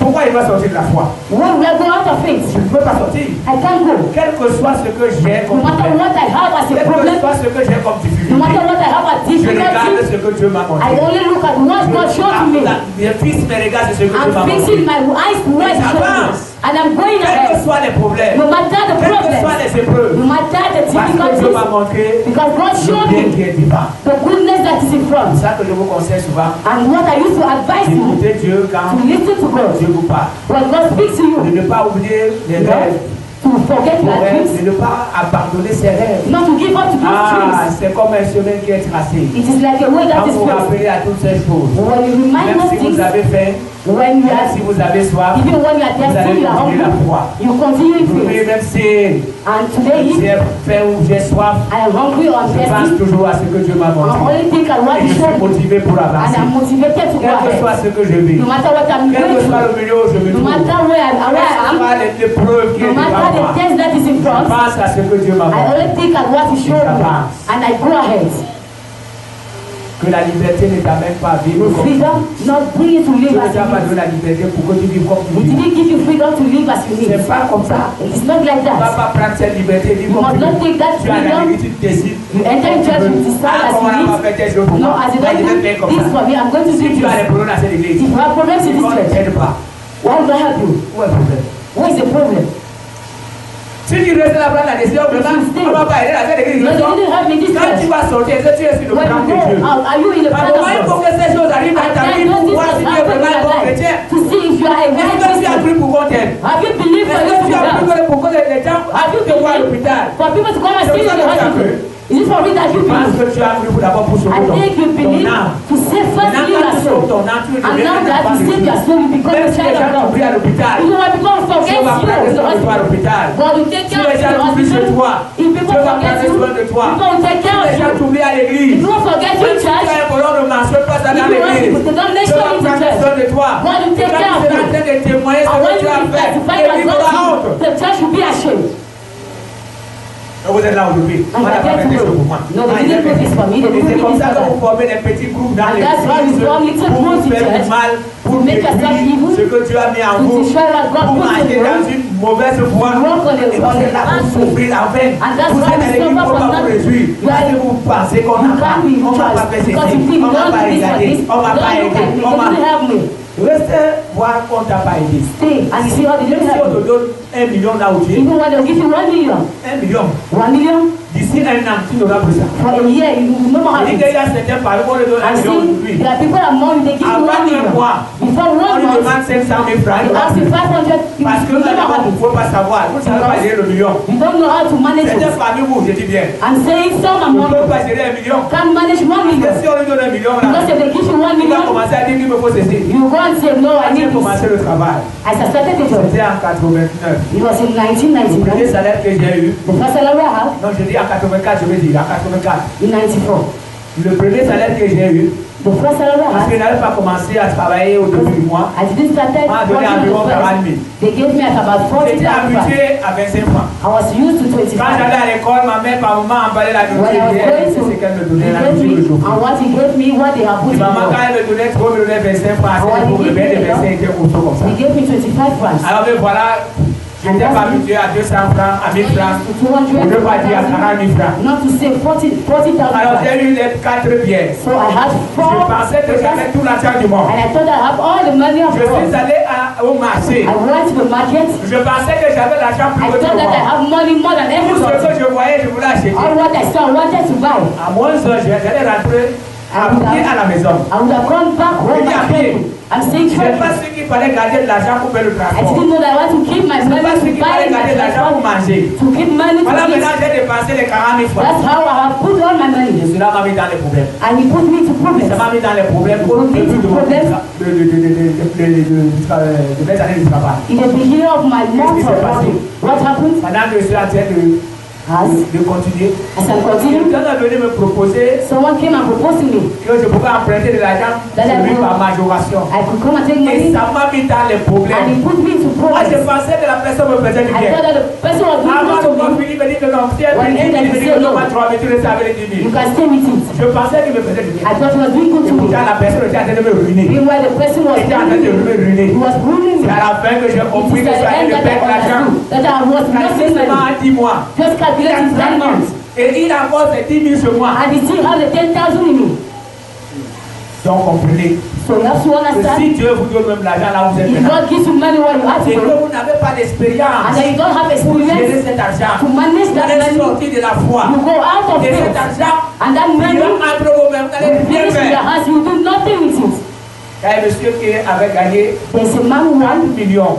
Pourquoi il va sortir de la foi? When we are going out of faith, Je ne peux pas sortir. I can't go. Quel que soit ce que j'ai No comme matter problème, what I have as a quel que problem, soit ce que j'ai comme no difficulté, matter what I have as je regarde difficulty, ce que Dieu m'a I montré. only look at what God showed to me. Mes fils me regardent ce que Dieu I'm m'a montré. fixing my eyes to what He showed me. And I'm going Quels que ahead. soient les problèmes, No matter the quelles que soient problems, les épreuves, no matter the parce que Dieu m'a difficulties, montré because God le showed bien me qui est divin. the goodness that is in C'est front. ça que je vous conseille souvent. And what I used to advise you D'écouter Dieu quand to listen to God. Dieu vous parle. When God speaks to De you, ne pas oublier les rêves, to forget your dreams, de ne pas abandonner ses rêves. not to give up to those dreams. C'est comme un chemin qui est tracé. It is like a way that Quand is vous vous placed. rappelez à toutes ces choses, When you remind même those si vous things, avez faim, when you même are, si vous avez soif, even when you are vous allez thirsty, you are continuer la hungry, foi. you continue in Vous pouvez faith. même si And today, if j'ai faim ou j'ai soif, I am hungry or I'm je pense thirsty, toujours à ce que Dieu m'a I montré. only think at what Et He je suis showed me. motivé pour And avancer. I'm motivated to go Quel que soit ahead. ce que je vis, No matter what I'm quel going que soit through, le milieu où je me no trouve, matter where I quelle que am, soit l'épreuve qui no est devant matter the moi, test that is in je front, pense à ce que Dieu m'a I montré. only think at what He showed me. And I go ahead. Que la liberté ne t'amène pas à vivre comme tu vis. Freedom, not bring you to Dieu live ne as t'a you pas need. donné la liberté pour que tu vives comme tu He vis. didn't give you freedom to live as you need. C'est pas comme ça. It is not like Tu ne vas that. pas prendre cette liberté, vivre You comme must tu not vis. take that Tu as la freedom. liberté, tu décides. You enter in church, you decide as Comment on you va need. faire tes choses pour No, moi? as a Moi, je vais faire doctor, comme this ça. for me, I'm going to do Si tu as des this. problèmes dans cette église, If you have problems in this on ne church, t'aide pas. why would I help you? Où est le problème? What is the problem? Si tu restes là, prendre la décision, vraiment, on ne va pas aider dans cette église. No, you didn't help me this Quand tu church. vas sortir, est-ce que tu es sur le When plan you de Dieu? go out, are you in the Par plan moment, il of faut God? que ces choses arrivent dans And ta vie then pour those voir si things tu es happen in vraiment un your bon life chrétien. to see if you are a Est-ce right que tu as Christian. pris pour qu'on t'aide? Have you believed for Est-ce you que to tu be as pris helped? pour que les gens Have you te voient à believed l'hôpital? for people to come and C'est see you pour in ça the que tu as hospital? cru. Is it for me that you Je pense believe? que tu as cru pour d'abord pour sauver I think you ton believe âme. to save first Maintenant, you quand your tu soul. sauves ton âme, tu And deviens now un that enfant you de save Dieu. your soul, you become Même a si les child gens of t'oublient à God. l'hôpital, Even when people Dieu forget va you prendre in the soin de toi à hospital, l'hôpital. God will take Si care les of you gens in the t'oublient chez hospital. toi, If people Dieu va forget prendre you, soin de toi. people will take Si care les of gens you. t'oublient à If l'église, people forget you in tu church, as un problème de mention, pas ça dans if you want l'église. to don't Dieu mention va it in prendre church. soin de toi. God will Et take quand care tu of seras en you. train de témoigner ce And when que tu you as fait, testify et what vivre God la honte. did, the church will be ashamed. Vous êtes là aujourd'hui. And Moi, I n'a pas get fait des to choses pour know. moi. No, they didn't do this for me. They Et didn't c'est do comme this ça for que vous that. formez des petits groupes dans And that's why l'église we form little pour vous groups in faire du church, mal, pour to make yourself détruire evil, ce que Dieu a mis en to vous, destroy what God pour put in marcher you. dans une mauvaise voie. Walk on Et vous the êtes là pour path. souffrir en vain. And that's Vous why êtes à we l'église suffer pour from pas vous nothing. réjouir. You Parce que vous pensez qu'on n'a pas, can't be on va pas faire because ceci, you think on you va don't pas do this for regarder, this, on va don't pas look at aider, me, on they va... didn't help me. Restez voir qu'on t'a pas aidé. Stay and you see how they Si didn't on help te me. donne 1 million là où tu es, Even when they'll give you 1 million, 1 million, 1 million d'ici 1 an, tu n'auras plus ça. for a year, you will no more have Il it. y a certains parmi on leur donne 1 I million see aujourd'hui. there are people that money they give you 1 Avant un million. mois, Before on 1 lui month, demande 500 000 francs. you ask you 500, you Parce que will never il have ne it. faut pas savoir. Vous ne savez pas gérer le million. You don't know how to manage Certains it. parmi vous, je dis bien, I'm saying some ne amount peuvent pas gérer 1 million. can't manage 1 million. Et si on lui donne 1 million là, Because if they give you 1 il va million, commencer à dire qu'il me faut ceci. you go and say, no, I Quand j'ai need this. commencé le travail, I started the job. c'était en 89. It was in Le premier 1999. salaire que j'ai eu, The first salary I had non, je dis en 84, je vais dire, en 84. in 94. Le premier salaire que j'ai eu, The first salary I parce que je had, n'avais pas commencé à travailler au début du mois, I didn't start on m'a donné working environ on the 40 first. 000. They gave me at about 40,000 J'étais francs. habitué à 25 francs. I was used to Quand 25. j'allais à l'école, ma mère, par moment, emballait la When I was nourriture. going C'est to, ce qu'elle me he donnait, la gave me, nourriture de and what he gave me, what they have put in maman, quand the elle me donnait trop, me donnait 25 francs. Ah ouais, C'est pour il me dit mettre des que 25 était au chaud comme ça. He gave me 25 francs. Alors, mais voilà, j'étais pas habitué à 200 francs, à 1000 francs. To 200, Je ne veux pas dire à 40 000 francs. not to say 40,000 Alors, francs. j'ai eu les 4 biens. So I had Je 4 pensais que j'avais tout l'argent du monde. and I thought I have all the money of Je the suis world. allé au marché. I went to the market. Je pensais que j'avais l'argent plus I que tout thought le that I monde. have money more than Tout ce everybody. que je voyais, je voulais acheter. All what I saw, I wanted to buy. À moins, j'allais rentrer à pied à la maison. I would have gone back home à and pied. prayed. I'm saying Je n'ai pas church. ce qu'il fallait garder de l'argent pour faire le I transport. didn't know that I want to keep my Je n'ai money pas ce to qu'il buy fallait my garder de l'argent pour transport, manger. to keep money Voilà, to maintenant eat. j'ai dépensé les 40 000 francs. That's how I have put all my Et money. cela m'a mis dans les problèmes. And he put me to Ça problems. m'a mis dans les problèmes au début de mes années de travail. In the beginning of my month of working, what happened? Pendant que je suis en train de continuer, As I continued, quelqu'un est venu me proposer someone came and proposed to me que je pouvais emprunter de l'argent sur lui par majoration. I could come and take Et money, ça m'a mis dans les and he problèmes. put me to Moi, je problems. pensais que la personne me faisait du I bien. thought that the person was doing Avant good de to voir me. Philippe me dit que non, si elle When me he dit said que non, 3 mais tu restes avec les 10 You 000. can stay with it. Je pensais qu'il me faisait du bien. I thought he was doing good Et to me. pourtant, la personne était en train de me ruiner. Meanwhile, the person was Il était en train de me ruiner. He was ruining me. C'est à la fin que j'ai It compris is que at je the suis allé end de that I perdre l'argent. understood that I was losing Seulement money. en 10 mois. Just calculating 10 months. Et il a encore ses 10 000 sur moi. And he still has the 10,000 in me. Donc comprenez So you have to que understand, si Dieu vous donne même l'argent là où vous êtes if maintenant, God gives you money what you have to et que do, vous n'avez pas and d'expérience then you don't have pour gérer experience cet argent, to manage vous that allez money, sortir de la foi. you go out of Et cet faith. argent, And that money, il va entre vos mains, vous n'allez you rien finish in your faire. hands, you do nothing with it. Il y a un monsieur qui avait gagné There's a man who 1 won million.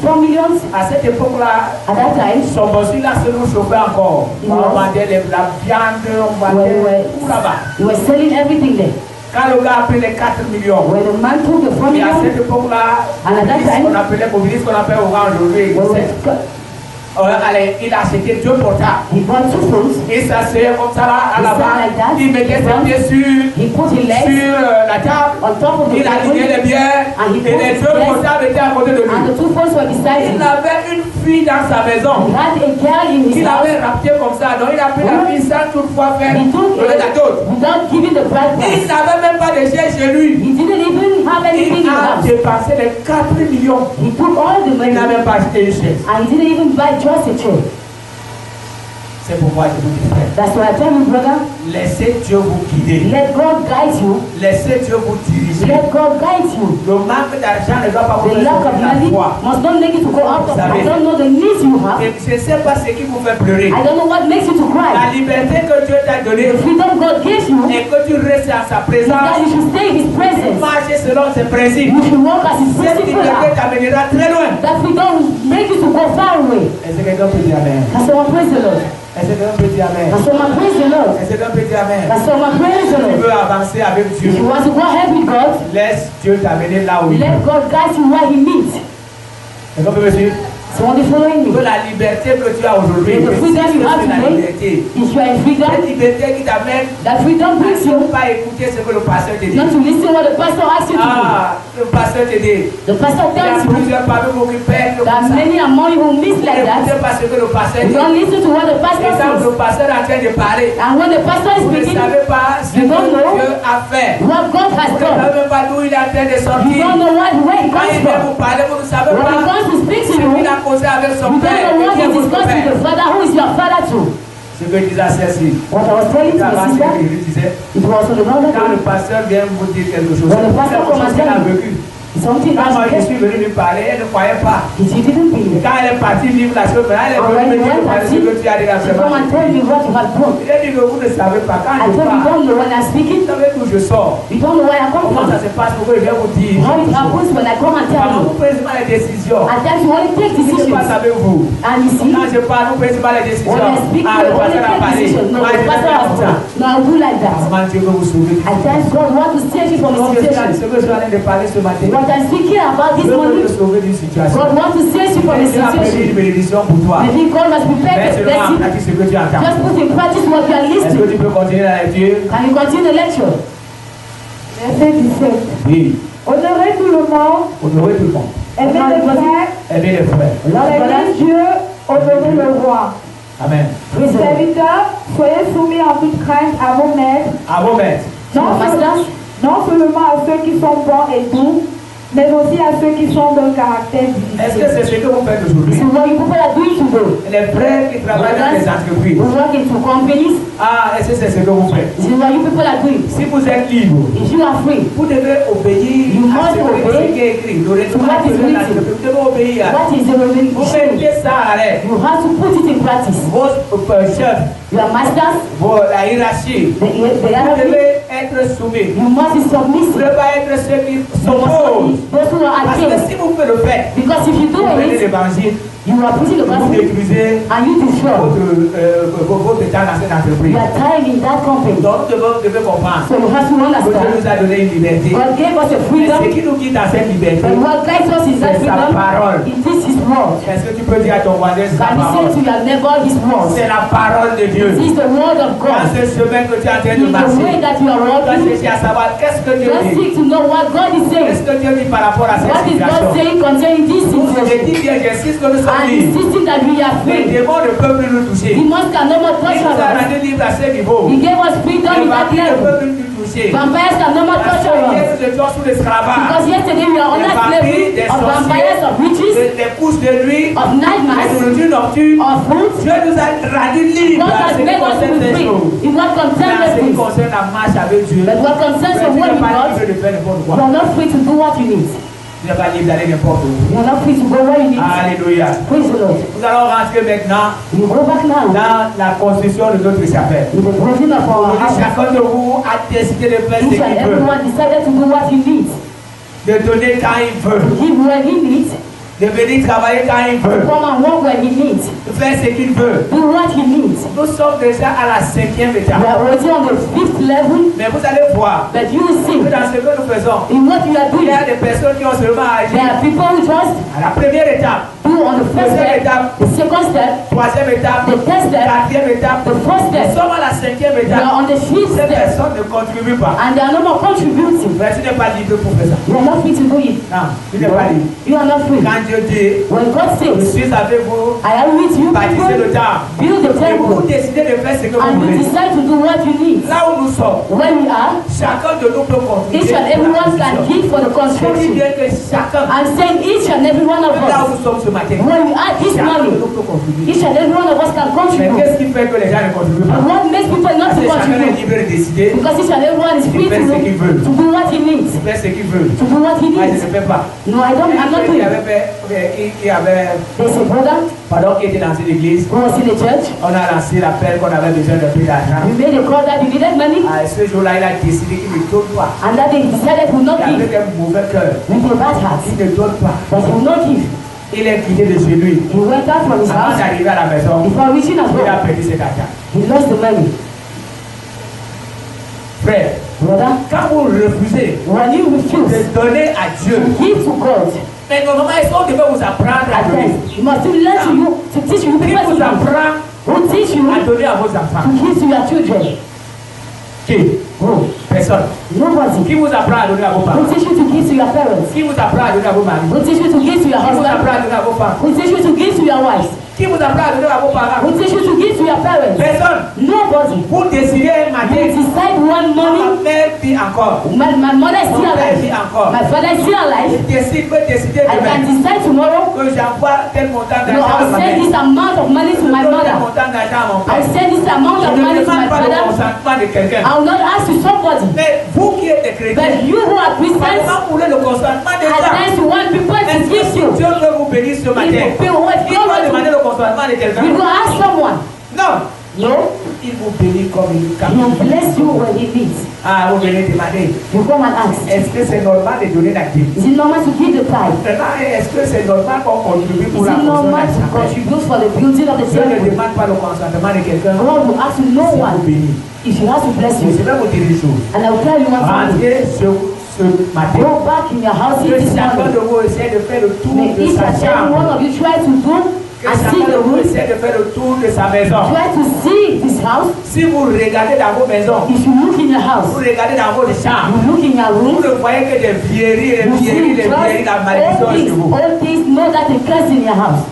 4 millions À cette époque-là, at that time. son boss, il a seulement chauffé encore. On vendait la viande, on vendait tout là-bas. He was selling everything there. Quand le gars a pris les 4 millions, When the man took the 4 et à millions, cette époque-là, And at that time- on appelait mobiliste, qu'on appelle au grand aujourd'hui. Allez, il a acheté 2 portables. he bought 2 phones. Il s'asseyait comme ça là, à la He sat like that. base. Il mettait ses pieds sur He put his legs la table. on top of the Il alignait table, les biens. And he Et put les his 2 legs- portables étaient à côté de and the lui. 2 phones were beside Il him. avait une fille dans sa maison. He had a girl in his Il house. avait rapté comme ça. Donc il a pris la fille sans toutefois faire He took donner la dot. without giving the bride Il price. n'avait même pas de chèque chez lui. He didn't even have anything Il in the a house. dépensé les 4 millions. He took all the Il money n'a même pas acheté une chaise. and he didn't even buy just a chair. C'est pourquoi je vous dis, frère, That's why I tell you, brother, laissez Dieu vous guider. let God guide you. Laissez Dieu vous diriger. Let God guide you. Le manque d'argent ne doit pas vous The faire lack of sortir de la money foi. must not make you to go out of. I don't know the needs you have. Et je ne sais pas ce qui vous fait pleurer. I don't know what makes you to La cry. liberté que Dieu t'a donnée The freedom God gives you et que tu restes à sa is that présence, you should stay in His presence. marcher selon ses principes. You should walk as His Cette principle liberté are. t'amènera très loin. That freedom will make you to go far away. Est-ce que quelqu'un peut dire Amen? Can someone praise the Lord? Est-ce que quelqu'un peut dire Amen? Can someone praise the Lord? Est-ce que quelqu'un peut dire Amen? Can someone praise the Tu Lord? veux avancer avec If Dieu, you want to go ahead with God, laisse Dieu t'amener là où il let veut. God guide you where He needs. Est-ce qu'on peut me suivre? Someone is following Que me. la liberté que tu as aujourd'hui, The que freedom si you have c'est la today, liberté, if you are in freedom, cette liberté qui t'amène that freedom à brings ne you pas écouter ce que le pasteur te dit. not to listen what the pastor asks you to Ah, le pasteur te dit. do. The pastor Il y a tells you plusieurs parmi vous qui perdent comme that ça. many among you will miss like N'écoutez that. pas ce que le pasteur You dit. don't listen to what the Et pastor quand says. le pasteur est en train de parler, And when the pastor is vous ne speaking, savez pas ce que You don't know Dieu a fait. what God has Vous ne done. savez même pas d'où il est en train de You sortir. don't know where He Quand comes il vient from. vous parler, vous ne savez When He pas comes to speak to ce you, qu'il a causé avec son you don't père. know Et what qui est He votre discussed with père. the Father, who is your Father too. Ce que disait celle-ci. What I was telling to the Avant, sister, ce qu'il disait. it was on the other Quand le day. pasteur vient vous dire quelque chose, When the c'est pastor quelque chose comes qu'il a and vécu. Something Quand moi je else. suis venu lui parler, elle ne croyait pas. She didn't Et believe. quand elle est partie vivre la chose, elle est And venue when me you dire went ce and see, que tu as dit she come and tell me what you have done. Il a dit que vous ne savez pas. Quand I je told you, parle, don't know when I'm vous speaking. savez d'où je sors. You don't know where I come Comment ça from. se passe pour que je viens vous dire. How it happens when I come and tell Comment you. vous prenez pas les décisions. At times you only take Ce n'est pas decisions. avec vous. And you see, Quand je parle, vous prenez pas les décisions. when I speak, Ah, you le only pasteur a take parlé. decisions. No, Moi, the je vais pastor faire has comme ça. done. No, I'll do like that. Comment Dieu veut vous sauver. At times God wants to save you from a Donc, ce situation. que je suis en train de parler ce matin, What I'm speaking about this Dieu veut morning, te sauver d'une situation. God wants to save you from a Dieu a prévu une situation. bénédiction pour toi. Maybe God has Mais prepared the seulement en blessing. pratique ce que tu entends. Just put in practice what you are Est-ce que listening. tu peux continuer la lecture? Can you continue the lecture? Verset 17. Oui. Honorez tout le monde, Honorez tout le monde. aimez les frères, Aimez les frères. craignez Dieu, honorez le roi. Amen. Praise the Lord. Serviteurs, soyez soumis en toute crainte à vos maîtres, À vos maîtres. non, Master, non seulement à ceux qui sont bons et doux, mais aussi à ceux qui sont d'un caractère Est-ce que difficile. c'est ce que vous faites aujourd'hui? so what you people are doing today, Les frères qui travaillent dans les entreprises. we work into companies, Ah, est-ce que c'est ce que vous faites? this is what you people are doing. Si vous êtes libre, If you are free, vous devez obéir You à must ce qui est écrit. Le règlement what is de written. l'entreprise. Vous devez obéir. what is the Vous revelation? mettez ça à l'arrêt. You have to put it in practice. Vos chefs, Your masters, la hiérarchie, the vous hierarchy, devez être soumis. You must be Vous ne submissive. devez pas être ceux qui You must not s'opposent. be those who are Parce que against. si vous pouvez le faire, Because if you do vous prenez it, l'évangile, you are preaching the vous gospel détruisez and you destroy. votre état dans cette You entreprise. are tying in that company. Donc nous devons comprendre So you have to que Dieu understand. nous a donné une liberté. God gave us a Mais freedom. ce qui nous guide dans cette liberté, But what guides us is that c'est sa freedom. parole. It is His word. Est-ce que tu peux dire à ton voisin, c'est Can la you say parole? to your neighbor His word? C'est la parole de Dieu. It is the word of Dans God. ce chemin que tu es en train de In the way marcher, that you are tu dois walking, chercher à savoir qu'est-ce que Dieu just dit. seek to know what God is saying. Qu'est-ce que Dieu dit par rapport à cette What is God situation. saying concerning this Je situation? dis bien, j'insiste que nous sommes And libres. insisting that we are Les free. démons ne peuvent plus nous toucher. Demons can no more Il touch nous a us. rendu libres à ce niveau. He gave us freedom Les in that vampires ne level. peuvent plus nous toucher. Vampires can no more Parce touch que hier, us. nous étions sous l'esclavage. Because yesterday we are under Des slavery vampires, des of vampires, of sorciers, witches, des couches de nuit, of des nightmares, nourritures nocturnes. of food. Dieu nous a rendus libres God à has ce qui made us to concerne be ces free. choses. In what Mais concerns en ce qui things. concerne la marche avec Dieu, But what concerns tu your word n'es with pas God, libre de faire n'importe you quoi. are not free to do what you need. Tu n'es pas libre d'aller n'importe où. You are not free to go where you need. Alléluia. Praise the Lord. Nous allons rentrer maintenant You go back now. dans la construction de notre chapelle. In the building of our Aujourd'hui, house. chacun de vous a décidé de faire ce Each and qu'il veut, everyone decided to do what he needs. de donner quand il veut, Give when he needs. de venir travailler quand il veut, Come and work when he needs. de faire ce qu'il veut. Do what he needs. Nous sommes déjà à la 5e We étape. are already on the 5th level. Mais vous allez voir But you will see que dans ce que nous faisons, in what you are il y doing. a des personnes qui ont seulement agi There are people who just à la première étape, do on the first deuxième step, étape, the second step, troisième étape, the third step, quatrième étape. the fourth Nous step. sommes à la 5e We are étape. on the 5th Ces step. personnes ne contribuent pas. And they are no more contributing. Mais tu n'es pas libre pour faire ça. You are not free to do it. Non, tu n'es pas libre. You are not free. Quand Dieu dit, When God je says, suis avec vous, I am with you, bâtissez le people, temple. build the Et vous temple. décidez de faire ce que vous And you voulez. decide to do what you need. Là où nous sommes, Where we are, chacun de nous peut contribuer. each and everyone can give for the Je dis construction. bien que chacun, I'm saying each and every one of là où us, nous sommes ce matin, where we are this chacun de morning, nous peut contribuer. each and every one of us can Mais contribute. qu'est-ce qui fait que les gens ne contribuent And pas? what makes people not Parce to que chacun est contribute? libre de décider, Because each and everyone is free il fait ce qu'il veut. to do what he needs. Il fait ce qu'il veut. To do what he Moi, je needs. ne fais pas. No, I'm not Il doing y it. avait, There's a brother qui était dans une église. who was in the church. On a lancé l'appel qu'on avait besoin d'un peu d'argent. We made a call that he needed money. Ce jour-là, il a décidé qu'il ne donne pas. And that they decided he will not Il give avait un mauvais cœur. with a bad heart. Il ne donne pas. That he will not give. Il est quitté de chez lui. He went out from his Avant house. d'arriver à la maison, Before reaching at il a home, perdu cet argent. he lost the money. Frère, Brother, quand vous refusez when you refuse de donner à Dieu, to give to God, mais normalement, est-ce qu'on devait vous apprendre à at donner? first, you must learn to you to teach you Qui people vous to apprend who teach you à to donner à vos enfants? give to your children. Qui? Who? Personne. Nobody. Qui vous apprend à donner à vos Who parents? teach you to give to your parents? Qui vous apprend à donner à vos maris? Who teach you to give to your Qui vous husband? apprend à donner à vos femmes? Who teach you to give to your wives? Qui vous apprend à donner à vos parents? Who teach you to give to your parents? Personne. Nobody. Vous décidez un You matin, decide one ma morning. mère vit encore. My mother is still Mon père vit alive. encore. My father is still Je alive. peux décider I can demain decide tomorrow. que j'envoie tel montant No, d'argent à I'll ma send mère. this amount of money to my Je donne tel mother. montant d'argent à mon I'll père. send this amount Je of ne money to my demande pas le father. consentement de quelqu'un. I will not ask to somebody. Mais vous qui êtes des chrétiens, But you who are Christians, comment voulez le consentement des at gens? times you want people to Est-ce que give si you. Dieu veut vous bénir ce matin, If you want il doit demander God le consentement de quelqu'un? you will ask someone. Non. No, Il vous bénit comme il he will bless you when he needs. Ah, vous venez demander. You come and ask. Est-ce que c'est normal de donner la dîme? Is it normal to give the tithe? Maintenant, est-ce que c'est normal qu'on contribue Is pour la it construction normal d'un to chapelle? contribute for the building of the Dieu ne temple? demande pas le consentement de quelqu'un. God will ask no Si vous one bénit. if he has to bless Mais je you. vais vous dire une chose. And I will tell you one thing. Rentrez ce matin. Go back in your house Que this chacun morning. de vous essaie de faire le tour May de each sa and every one chambre. of you try to do Que and see chacun de the vous room. essaie de faire le tour de sa maison. Try to see this house. Si vous regardez dans vos maisons, If you look in your vous house, regardez dans vos chambres, you look in your vous room, ne voyez que des vieilleries, you see la malédiction chez vous. all things, know that a curse in your house.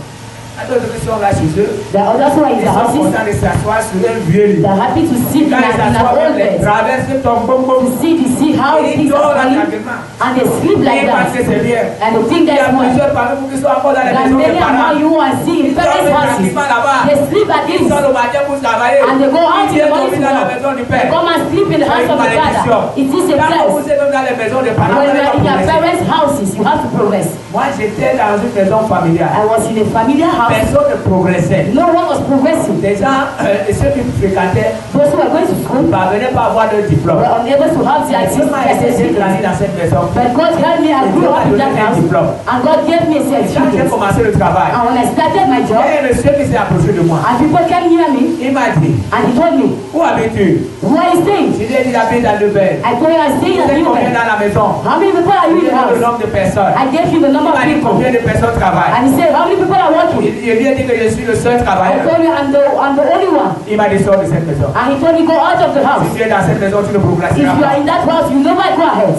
D'autres qui sont là chez eux, The others who are in ils the sont houses, contents de s'asseoir sur un vieux lit. they're happy to sit in Quand ils an s'assoient, old les bed. traverses tombent, boum, boum. To see how Et ils things dorment are falling tranquillement. and they sleep like Ils pensent que that. c'est bien. And they think Il y a that's well. plusieurs parmi vous qui sont encore dans les There are maisons des many parents. among you who are seeing Ils parents' dorment houses. tranquillement là-bas. They sleep at Ils ease. sont le matin pour travailler. And they go out Ils in the viennent morning dormir to dans la work. maison du They père. come and sleep in the house of the father. It is a Quand vous curse. êtes même dans les maisons des parents, When vous you are in n'allez your pas progresser. parents' houses, you have to progress. Moi, j'étais dans une maison familiale. I was in a familiar Quand Personne ne progressait. No one was progressing. Les gens, ceux qui fréquentaient, Those who were going to school ne parvenaient pas à avoir leur diplôme. were unable to have the J'ai grandi certificate. dans cette maison. But God helped me, I grew up in that house, and God gave me a Quand j'ai certificate. commencé le travail, And when I started my il y job, a un monsieur qui s'est approché de moi. and people came near me, Il m'a dit, and he told me, où habites-tu? who are you staying? J'ai dit, il habite dans le Bel. I told him, I stay Vous in a êtes new combien bed. dans la maison? How many people are Il you in dit the le house? nombre de personnes. I gave him the number Il of m'a dit people. combien de personnes travaillent. And he said, how many people are working? Il lui a dit que je suis le seul I travailleur. told him, I'm the only one. Il m'a dit, sors de cette maison. And he told me, go out of the house. Si tu es dans cette maison, tu ne If progresseras you are pas. in that house, you never go ahead.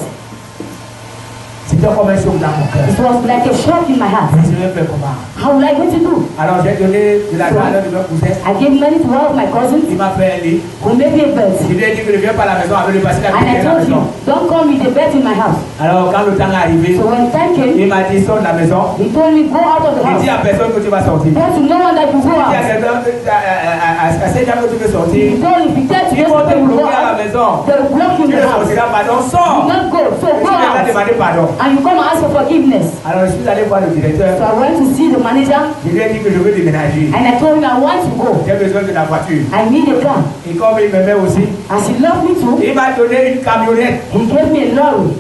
C'était comme un choc dans mon cœur. It was like a shock in my heart. Je vais faire comment? How will I going to do? Alors j'ai donné de l'argent à l'un de mes cousins. I gave money to one of my cousins Il m'a fait un lit. who made me a bed. Je lui ai dit que ne viens pas à la maison avec le passé la And I à la told maison. him, don't come with a bed in my house. Alors quand le temps est arrivé, So when time came, il m'a dit sors de la maison. he told me, go out of the Il dit house. à personne que tu vas sortir. Tell to no one that you go Il dit à out. quelqu'un à ces gens que tu veux sortir. He told if you tell to Ils those vont te people you go bloquer à la out, maison. they will block you Tu in ne the house. sortiras pas, donc Do sors. not go. So Tu go viendras out. demander pardon. And you come and ask for forgiveness. Alors je suis allé voir le So directeur. I went to see the manager Je lui ai dit que je veux déménager. and I told him I want to go. J'ai besoin de la voiture. I need a car. Et comme il m'aimait aussi, As he loved me too, il m'a donné une camionnette. he gave me a lorry.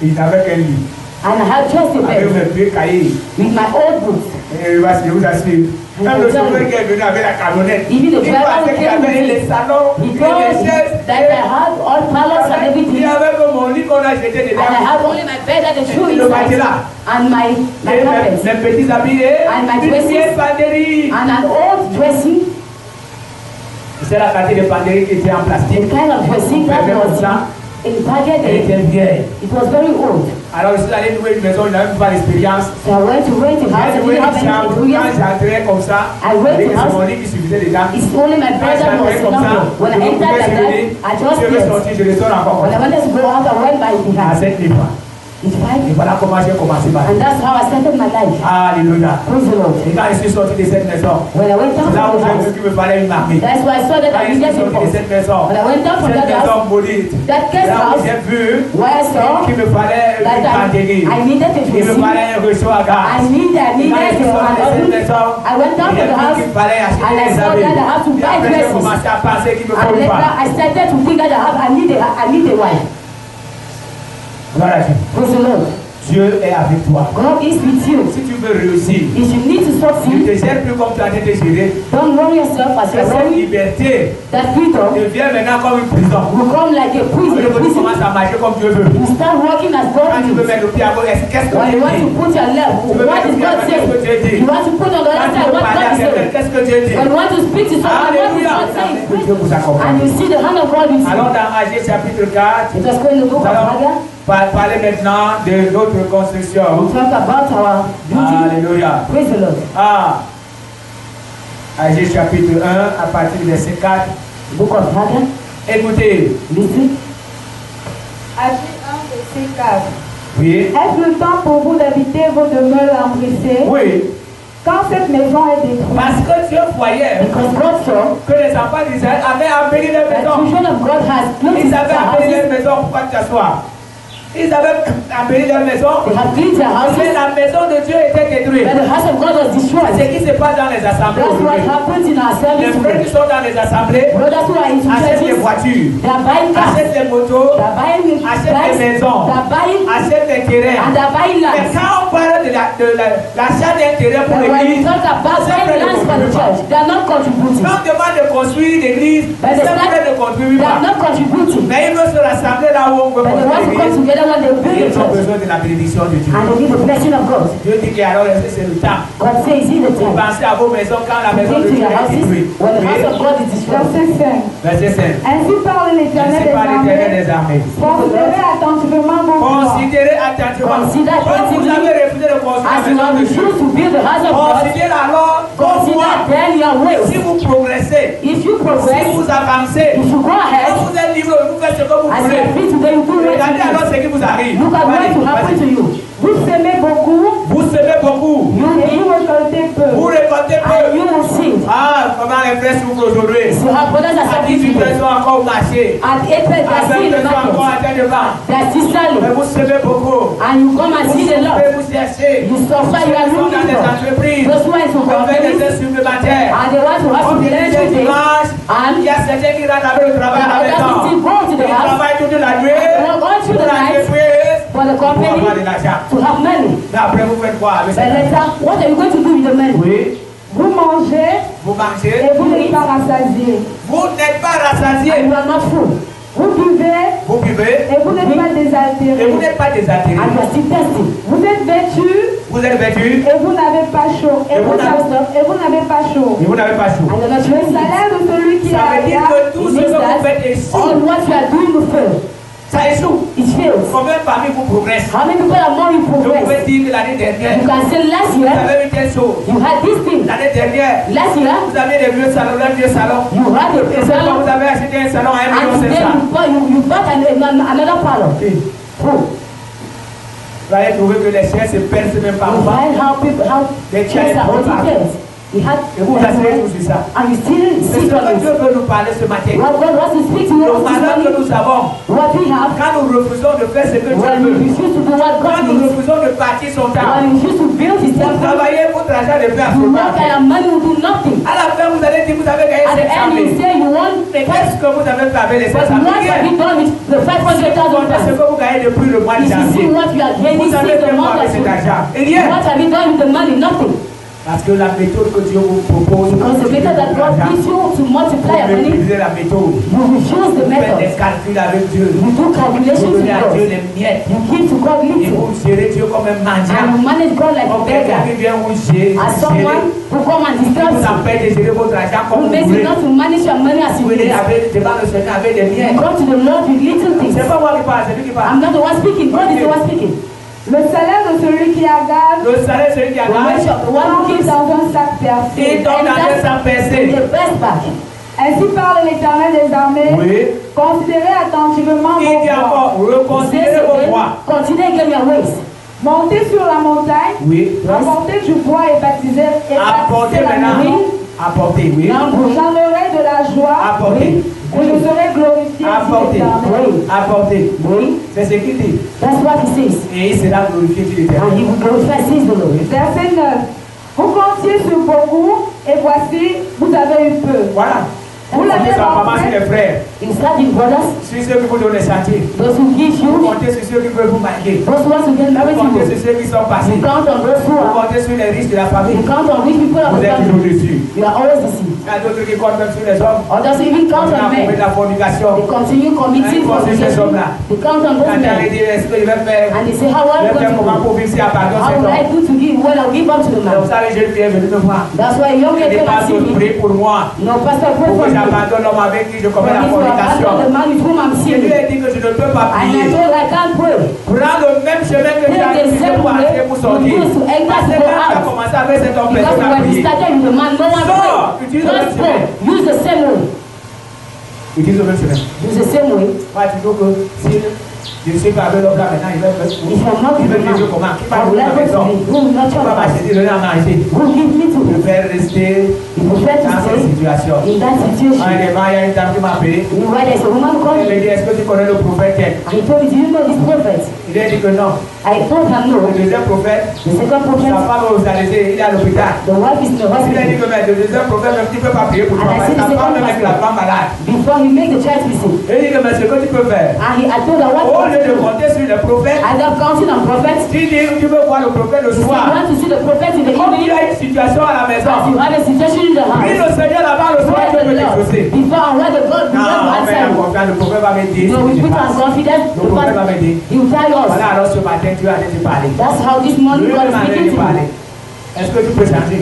Il n'avait qu'un lit. And I had just a Avec bed mes vieux cahiers. with my old books. Et je vous assure. Même le chauffeur qui est venu avec la camionnette, Even the il driver pensait qu'il y came avait with les me. salons, He et told les me chaises. that I had all colors and Il everything. y avait que mon lit qu'on a jeté And I dedans. had only my bed and the shoe Le inside. matelas. And my Et carpet. mes petits habits et And my une dresses. vieille banderie. And an old dressing. C'est la quantité de banderie qui était en The plastique. kind of dressing that was in packet. Elle était vieille. It was very old. Alors je suis allé louer une maison, il n'avait pas d'expérience. So I went to rent a house. J'ai I loué didn't une have chambre. any Quand experience. j'entrais comme ça, I went c'est to house. mon lit qui suffisait dedans. It's only my Quand brother who was j'entrais comme ça, number. When I je entered pouvais like sur le lit, that, I just je vais yes. sortir, je retourne encore. When I wanted to go out, I went by À behind. 7 livres. It's Et 5. voilà comment j'ai commencé ma vie. And that's how I started my life. Alléluia. Praise the Lord. Et quand je suis sorti de cette maison, When I went down c'est là où from the j'ai vu house, qu'il me fallait une armée. that's why I saw that Quand je I suis needed a sorti de force. cette maison, When I went down from cette that house, maison maudite, that guest là où house, j'ai vu where I saw qu'il me fallait une that banderie. I needed a Il me dressing, fallait un réchaud à gaz. I needed Quand je suis sorti de an cette oven. maison, I went down j'ai to the vu house, qu'il fallait acheter and I des saw habits. that I have to Et buy après, j'ai dresses. commencé à penser qu'il me And faut une later femme. I started to think that I need a wife. Gloire à Dieu. Praise the Lord. Dieu est avec toi. God is with you. Si tu veux réussir, If you need to ne succeed, te gère plus comme tu as été géré. don't worry yourself as you're Cette running. liberté That freedom devient maintenant comme une prison. will come like a prison. Tu commences à marcher comme Dieu veut. You start working as Quand God tu veux wills. mettre le pied à gauche, qu'est-ce que When Dieu you want to dit? put your left, what is God saying? You want to put on the Quand other tu side veux what parler à God is quelqu'un, saying. qu'est-ce que Dieu dit? When you want to speak to someone, what is Alléluia. God saying? Que Dieu vous And accompagne. you see the hand of God with you. Alors dans Agé chapitre 4, Let us go in the book nous of allons Haggai. parler maintenant de notre We'll construction. talk about our building. Alléluia. Praise the Lord. Agé chapitre 1 à partir du verset 4. Book of Haggai. Écoutez. Listen. Agis 1, verset 4. Oui. Est-ce le temps pour vous d'habiter vos demeures empressées Oui. quand cette maison est détruite? Parce que Dieu voyait Because God saw que les enfants d'Israël avaient embelli leur that maison. children of God has built Ils their avaient embelli leur houses. maison pour pas t'asseoir. Ils avaient embelli leur maison. They have built their Mais houses. la maison de Dieu était détruite. But the house of God was C'est destroyed. ce qui se passe dans les assemblées That's what aujourd'hui. happens in our Les service frères qui today. sont dans les assemblées Brothers who are into achètent des churches, voitures, they are buying cars, achètent des motos, they are buying achètent des bikes, maisons, they are buying achètent des terrains. and they are buying Mais lands. quand on parle de l'achat d'un terrain pour But when we l'église, talk about buying lands for the church, they are not contributing. quand on demande de construire une église, But c'est the vrai fact de construire they are pas. not contributing. Mais ils veulent se rassembler là où on veut But they want construire to come l'église. together when they build Et the ils ont church. besoin de la bénédiction de Dieu. And they need the blessing of God. Dieu dit qu'alors c'est le temps. God says in the time. Pensez à vos maisons quand la maison Think de to Dieu your est houses détruite. when the house of Oui. God is destroyed. Verset 5. Verset 5. Ainsi parle l'Éternel Ainsi des par l'Éternel armées. des armées. Considérez attentivement vos voies. Considérez attentivement. Consider Quand vous attentively. avez refusé de construire la As you maison have de Dieu, refused to build the house of God, considérez alors vos consider voies. then your Si ways. vous progressez, If you si progress, vous avancez, if you go quand ahead, vous êtes libre, vous faites ce que vous as you voulez. are free today, you do what Regardez alors you ce qui vous arrive. do. Look at what will happen to Vas-y. you. Vous semez beaucoup Vous semez beaucoup, You et vous reap récoltez peu. vous récoltez and peu. you will see. Ah, comment les frères souffrent aujourd'hui. So our brothers are À suffering 18 today. ils sont encore au marché. At April, they À are still 20 in the ils sont encore market. en train de vendre. They are still Mais selling. vous semez beaucoup. And you come and Vous see the Lord. souffrez, vous cherchez. You suffer, you are Ils sont dans looking les for. entreprises. Those who are in Vous faites des companies, heures supplémentaires. and they want to have On to vient be le today. dimanche. And Il y a certains qui rentrent avec le travail à la others maison. still go to the Ils house travaillent toute la nuit. They go through the Pour night l'entreprise. for the Pour avoir de company l'argent. to have money. Mais après, vous faites quoi avec But ça? later, what are you going to do with the money? Oui. Vous mangez Vous mangez. et vous n'êtes pas rassasiés. Vous n'êtes pas And rassasié. you are not full. Vous buvez Vous buvez. et vous n'êtes pas Et désaltérés. vous n'êtes pas désattiré. And you are still thirsty. Vous êtes vêtus Vous êtes vêtu. et vous n'avez pas chaud. Et vous n'avez pas chaud. Et vous n'avez pas chaud. And you are not Le thirsty. salaire de celui qui Ça veut a dire que tout ce que vous faites All échoue. what you are doing will fail. Ça échoue. It fails. Combien parmi vous progressent? How many people are more in Vous pouvez progress? dire que l'année dernière, You can say last vous year, avez eu telle chose. you had this thing. L'année dernière, Last year, vous avez des vieux salons, un vieux salon. you had Et a seulement salon. vous avez acheté un salon à 1 million And today 500. you bought another parlor. Full. Vous allez trouver que les chairs se percent même pas. You find how people, how They chairs are change holding chairs. You had Et vous asseyez sur ça. and you still C'est ce sit on que it. Dieu veut nous parler ce matin. What God wants to speak to you Le this malheur que morning, nous avons, what we have, quand nous refusons de faire ce que Dieu when we veut, refuse to do what quand God nous needs, refusons de partir son temps, when we refuse to build His vous temple, travaillez votre argent de faire you absolument work rien. and money will do nothing. À la fin, vous allez dire que vous avez gagné At the 500 end, you 000. say you want Mais qu'est-ce que vous avez fait avec les but 500 000? what have you done with the 500,000 Comptez ce pounds? que vous gagnez depuis le mois de If you see janvier. what you are gaining Vous avez since the fait quoi month avec of cet June, argent? Et rien. what have you done with the money? Nothing. Parce que la méthode que Dieu vous propose, Because the method that God gives you to multiply your vous money, méprisez la méthode. you refuse the Vous faites des method. calculs avec Dieu. You do Vous calculations with donnez à Dieu God. les miettes. You give to God Et little. vous gérez Dieu comme un And mendiant. you manage God like a Comme quelqu'un beggar. qui vient vous gérer. As someone who come and Qui disturb vous you, empêche de gérer votre argent who comme vous makes you voulez. not to manage your money as you Vous venez wish. avec devant le Seigneur avec des You miettes. come to the Lord with little things. C'est pas moi qui parle, c'est lui qui parle. I'm not the one speaking. God is the one speaking. Le salaire de celui qui a gage Le salaire, c'est lui qui a The gagné. worship, the one who tombe gives dans un sac Et percé. donc, dans les sans percés. the best back. Ainsi parle l'Éternel des armées. Oui. Considérez attentivement Il vos dit voies. encore, reconsidérez vos voies. Continue again your ways. Montez sur la montagne. Oui. Apportez du bois et baptisez Apportez la maintenant. maison. Apportez, oui. Now bring. J'en aurai de la joie. Apportez. Et je serai glorifié, dit Apportez. l'Éternel. Apportez. Oui. C'est ce qu'il dit. That's what he says. Et il sera glorifié sur And l'éternel. he will glorify, says the Lord. Verset 9. Vous comptiez sur beaucoup et voici, vous avez eu peu. Voilà. Vous Vous l'avez comptez sur la maman, sur rentré. les frères. You start with brothers, Sur ceux qui vous donnent les chantiers. those who give Vous you, comptez sur ceux qui veulent vous marier. those who want to get Vous married to comptez sur you. ceux qui sont passés. You count on those who Vous are. comptez sur les riches de la famille. You count on rich people of Vous the êtes toujours family. dessus. You are always deceived. Il y a d'autres qui comptent même sur les hommes. Others even count On a on trouvé de men. la fornication. They continue committing Hein, ces fornication. hommes-là. They count on those Quand il a men. dit, est-ce que je vais faire? And they say, how Je am I vais faire comment going to pour vivre si abandonne do? How cet will I homme? do to give? Well, I'll give up to the Donc man. ça, les jeunes filles venaient me voir. That's why young Je men n'ai came pas and see de me. prier pour moi. No, pastor, pray Pour for que me. j'abandonne l'homme avec qui je For commets la me to abandon the fornication. man with whom I'm Je lui seeing. ai dit que je ne peux pas And I prier. told her, I can't pray. Prends le même chemin que j'ai Take the utilisé same pour way entrer pour sortir. you used to enter Parce to que go quand tu as out. commencé avec cet homme, Because personne n'a when we prié. started with the man, no one Sors, prayed. utilise le même Just chemin. go. Use the same way. Utilise le même chemin. Use the same way. Moi, tu dis que si je sais qu'avec l'homme là maintenant, il va faire If I'm not il with va the dire man, comment? Qui I va will vous la never maison? be. Who will not Qui va your house? m'acheter, donner à manger? Who give me Je to? vais rester You prefer to dans cette stay situation. in that situation. Honnêtement, il y a une dame qui m'a appelé. Where there's a woman who Elle called m'a me. dit, est-ce que tu connais le prophète tel? And he told me, do you know this prophet? Il a dit que non. I told her no. Le deuxième prophète, The second sa prophet, femme est hospitalisée, il est à l'hôpital. the wife is in the Il a dit hospital. que mais le deuxième prophète, même tu ne peux pas prier pour toi. Parce que ta femme même avec la femme malade. Before he make the child visit. Il dit que mais ce que tu peux faire, And I told her what au lieu de to do. compter sur le prophète, I have counted on prophets. tu dis tu veux voir le prophète le You soir. want to see the prophet in the Comme il y evening. a une situation à la As you maison, have a situation in the prie house. le Seigneur là-bas le soir, Where tu the peux Lord. t'exaucer. Before and where the God will Non, on answer fait la you. confiance, le prophète va me dire No, ce we qui se put our passe. confidence. Le prophète va me dire. He will tell us. Voilà, alors ce matin, tu as allé te parler. That's how this morning Lui God is m'a speaking to parler. you. Est-ce que tu peux changer?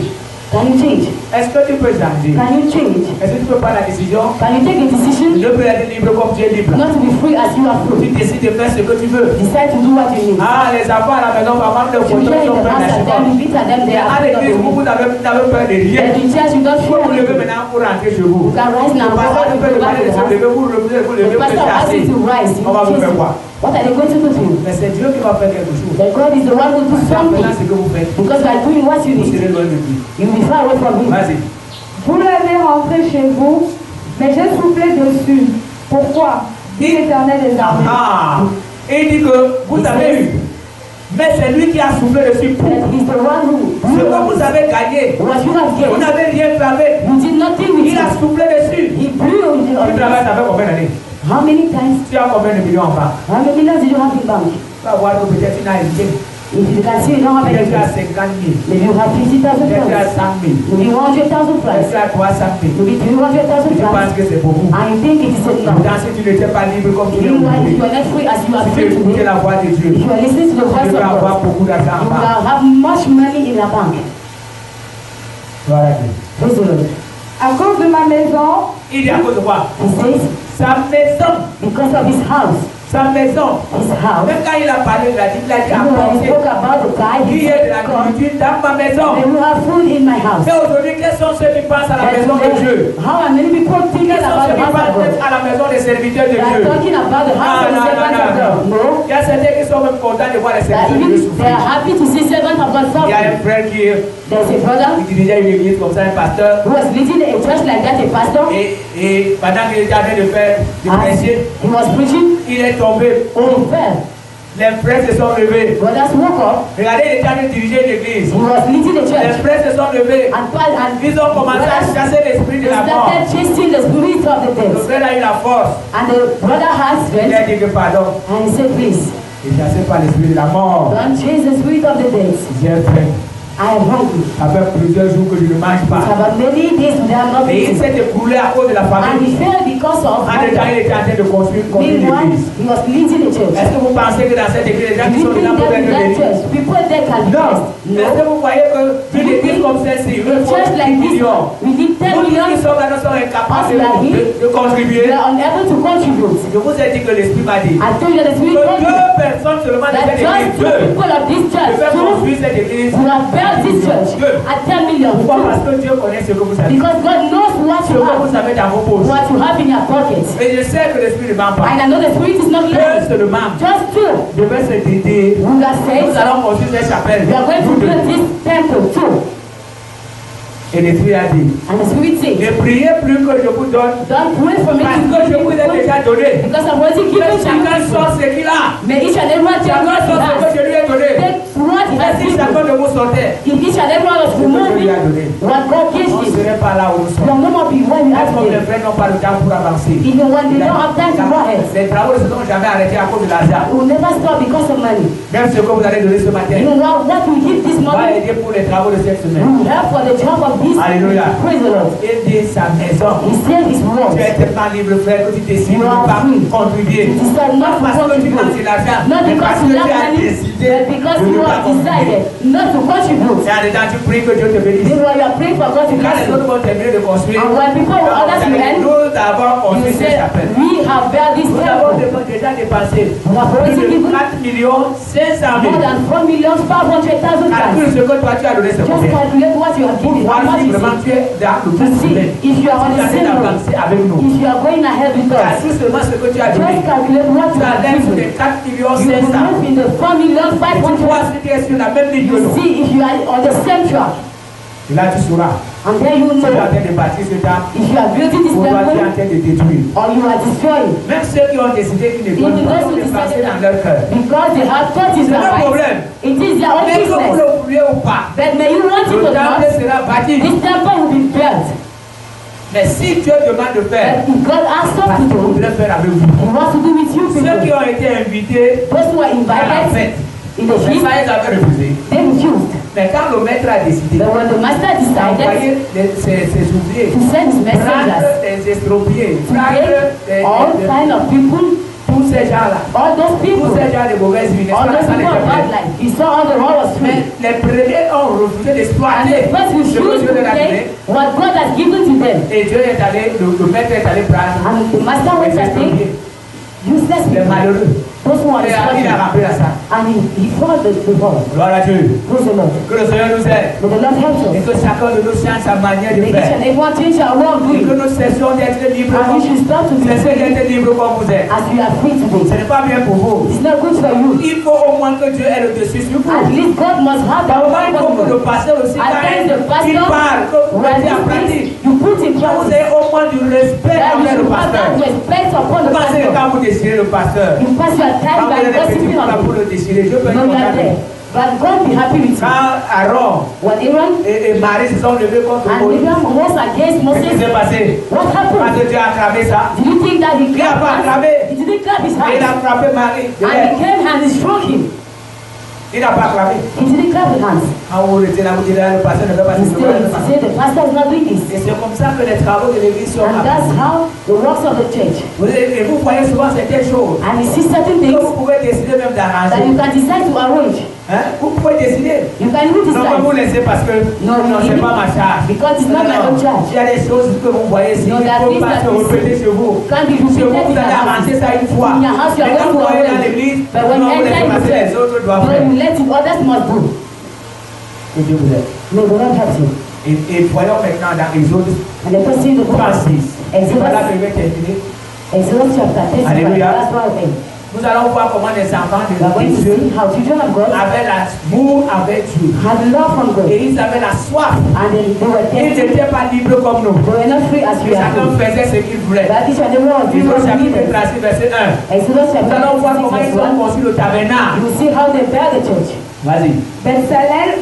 Can you change? Est-ce que tu peux changer? Can you change? Est-ce que tu peux prendre la décision? Can you take a decision Je peux être libre comme tu es libre. not to be free as you are Tu free? décides de faire ce que tu veux. Decide to do what you need. Ah, les enfants à la maison, maman, le Children photo, in ils ont the peur house at them, d'accident. you beat at them, they À are afraid of l'église, the vous wind. n'avez peur de rien. But in church, you don't Vous fear vous levez anything. maintenant pour rentrer chez vous. You can rise now. Le pasteur peut demander de se lever, vous levez, vous The levez, vous pastor êtes asks assis. you to rise. On va vous faire You quoi? What are they going to do to you? Mais c'est Dieu qui va faire quelque chose. That God is the one who does C'est en faisant something. ce que vous faites. Because by doing what you Vous need, serez loin de lui. you will be far away from Him. Vas-y. Vous l'avez rentré chez vous, mais j'ai soufflé dessus. Pourquoi? Dit l'Éternel des armées. Ah, et il dit que vous avez eu. Mais c'est lui qui a soufflé dessus pour. That he's the one who Ce que vous avez gagné, what you have vous gained. n'avez rien fait avec. You did nothing with Il a it. soufflé dessus. He blew on Tu it. travailles avec combien d'années? How many times? Tu as combien de millions en banque? How many millions did you have in bank? Tu vas voir que peut-être tu n'as rien. If you can see, you don't have Peut-être tu as anything. 50 000. Maybe you have 50,000 Peut-être tu as francs. 100 000. Maybe 100,000 francs. Peut-être tu as 300 000. Maybe 200,000 Tu francs. penses que c'est beaucoup. I think it is enough. Pourtant, si tu n'étais pas libre comme tu l'es Meanwhile, if you aujourd'hui, are not free as you are si tu free écoutais today, la voix de Dieu, if you are listening to the tu voice of devrais avoir God, beaucoup d'argent you en banque. will have much money in your bank. Voilà. Praise the Lord. À cause de ma maison, Il dit à cause de quoi? He says, Sa maison. because of his house, Sa maison. his house. Même quand il a parlé de la dîme, il a dit You know, when he apportez. spoke about the guy, Il he y a de la said, God, nourriture dans ma maison. they will have food in my house. Mais aujourd'hui, quels sont ceux qui pensent à la And maison de Dieu? how are many people thinking Quels sont about ceux the qui house of pensent God? à la maison des serviteurs de They are Dieu? talking about the house of the servant of God. No. Il y a certains qui sont même contents de voir les That serviteurs de Dieu even they souffrir. are happy to see servant of God Il y a un suffering. frère qui There's a brother dirigeait une église comme ça, un pasteur. who was leading a church like that, a pastor. Et pendant qu'il était en train de faire du As prêcher, he was preaching, il est tombé. he fell. Les frères se sont levés. Brothers woke up. Regardez, il était en train de diriger une église. He was leading the Les church. frères se sont levés. And Ils ont commencé à brothers chasser l'esprit de la mort. started chasing the spirit of the Le dead. frère a eu la force. And the brother has Il strength. a dit que pardon. And he said, please, Il est chassé par l'esprit de la mort. don't chase the spirit of the dead. J'ai faim. I am hungry. Ça fait plusieurs jours que je ne mange It's pas. about many days without not Et il eating. s'est écroulé à cause de la And famille. he fell because of En étant, hunger. il était en train de construire une Meanwhile, église. he was leading the church. Est-ce que vous pensez que dans cette église, les gens qui Do sont you dedans think peuvent that être in that bénis? church, people there can be Non. blessed? Est-ce que vous voyez qu'une église comme celle-ci, A il faut church 10 like this, millions. we need 10 Nous qui million. sommes là, nous sommes incapables de We contribuer. are unable to contribute. Je vous ai dit que l'esprit m'a dit I told you that the que spirit told you deux personnes seulement de that cette just église, two deux, people of this church, devaient two, construire cette église. who have built this church at 10 million. Pourquoi? Parce que Dieu connaît ce que vous avez. Because God knows what Ce you que vous have, avez dans vos poches. what you have in your pocket. Et je sais que l'esprit ne ment pas. And I know the spirit is not Deux lying. seulement Just two. devaient se dédier. Who have said, Nous allons construire cette chapelle. we are going to Nous deux. build this temple too. Et l'esprit a dit And the spirit says, ne priez plus que je vous donne don't pray for me parce to que je give vous ai you déjà donné. because I'm already Que given chacun to you. sort ce qu'il a. May each and every one take Chacun what he sort ce que has. je lui ai donné. Take what he Et has si given. chacun de vous sortait, If each and every one of us ce que remove Dieu lui a it, donné, what God gives on ne you, serait pas là où nous you sommes. will no more be where you are Est-ce que les today. frères n'ont pas le temps pour avancer? Even when they don't have time to go ahead, Les travaux ne se sont jamais arrêtés à cause de l'argent. we will never stop because of money. Même ce que vous allez donner ce matin Even what we give this va morning, aider pour les travaux de cette we semaine. will help for the job of this. Alléluia. Praise the Lord. Il dit sa maison. He said his words. Tu es tellement libre, frère, que tu décides de You ne are pas free. contribuer. It is not Pas parce que tu manques de contribute. l'argent, Not mais because parce you que tu have as money, décidé but because de you ne pas have contribuer. decided not to contribute. Et en dedans, tu pries que Dieu te bénisse. Then when you are praying for God to Quand bless les you, autres vont terminer de construire, and when people will others will end, nous avons you construit cette say, chapelle. we have built this Nous avons temple. déjà dépensé We have already plus de given 4 millions 500 more 000. than 4,500,000 Calcule times. ce que toi tu as donné, c'est Just combien? calculate what you have Pour given. voir How much si is vraiment it? tu es dans le To bon see chemin. if you are on Tu the as same road, d'avancer avec nous. if you are going ahead with us. Calcule seulement ce que tu as donné. Just calculate what Tu you as have l'air sur given. les 4 millions You will 500 move in the 4,500,000. Tu vois si tu es sur la même ligne que You nous. see if you are on the same track. Et là tu sauras. And then you Si tu es en know train de bâtir ce temple, if you are building this ou toi tu es en temple train de détruire. or you are destroying. Même ceux qui ont décidé qu'ils ne Even veulent pas those who ont des pensées decided dans that leur cœur. because they have thought in C'est their le mind, problème. it is their own Mais que vous business. le vouliez ou pas, But may you want it le or temple not, sera bâti. this temple will be built. Mais si Dieu demande de faire, But if God asks us parce to qu'il do, voudrait faire avec vous. He wants to do with you Ceux qui people. ont été invités Those who are à la invited fête, in the mais feast, ça ils avaient refusé. they refused. Mais quand le maître a décidé But when the master decided d'envoyer ses ouvriers, to send his prendre messengers des estropiés, to prendre take all kind of people, tous ces gens-là, all those tous people, ces gens de mauvaise vie, n'est-ce all pas, those ça les people of bad fait. life, he saw all the wrong was Mais true. les premiers ont refusé And d'exploiter the first ce que refused Dieu to leur a donné. take what God has given to them. Et Dieu le maître est allé prendre And the master les went to take estropiés, useless les people, malheureux, Those who are Et il a struggling. rappelé à ça. And he fought the war. Gloire à Dieu. Praise the Lord. Que le Seigneur nous aide. May the Lord help Et us. que chacun de nous change sa manière de May each faire. and everyone change our way of Et que doing. nous cessions d'être libres And we should stop to be cessez free d'être libres comme vous êtes. as we are free Ce today. n'est pas bien pour vous. It's not good for you. Il faut au moins que Dieu ait le dessus sur vous. At least God must have the Parfois, il faut que le power. pasteur aussi, At quand times the il pastor, parle, que vous when mettez en he pratique, speaks, you put in que vous practice. ayez au moins du respect That you envers le should have pasteur. that respect upon the Vous pensez que pastor. quand vous désirez le pasteur, You pass your quand time vous by avez des petits gossiping points on pour him. le désirer, Dieu peut être No, you are content. there. But God be happy with you. Quand Aaron When Aaron et Marie se sont levés contre and Moïse, Abraham was against qu'est-ce qui s'est Moses, passé? what Parce happened? que Dieu a acclamé ça. Did you think that he Il n'a pas clapped acclamé. hands? He didn't clap his Et il a hands. frappé Marie. And he came and he struck him. Il n'a pas acclamé. He didn't clap his hands. Quand vous retenez là, vous direz, le pasteur ne veut pas He se said the pastor is not doing this. Et c'est comme ça que les travaux de l'église sont And that's accomplis. how the works of the church. Et vous voyez souvent certaines choses And you see certain que things vous pouvez décider même that d'arranger. you can decide to arrange. Hein? Vous pouvez décider. You can even Non, pas vous decide. laisser parce que No, non, c'est pas ma charge. Because it's not my own charge. Il y a des choses que vous voyez ici, il No, ne there are faut things pas that se we répéter see. chez vous. Can't be Chez vous, repeated vous in allez your arranger house. ça une fois. In your house, you Mais are quand vous going to voyez dans arrange. l'église, But when non, you vous laissez enter passer, les autres the doivent no, faire. you let it, others must do. Que Dieu vous aide. May the Lord help you. Et voyons maintenant dans Exode And let us see the book 36. C'est pas là que je Exodus, vais terminer. Exodus chapter 35. Alléluia. That's what I think. Nous allons voir comment les enfants We are going de to Dieu see how children of God avaient l'amour avec Dieu. had love from God. Et ils avaient la soif. And they were Ils tested. n'étaient pas libres comme nous. They were not free as we are Chacun free. faisait ce qu'il voulait. But each and every one of you Exode was chapitre leaders. 36, verset 1. Exodus Nous chapter allons voir comment 36 ils ont verse 1. construit le tabernacle. You see how they bear the church. Vas-y. Bezalel,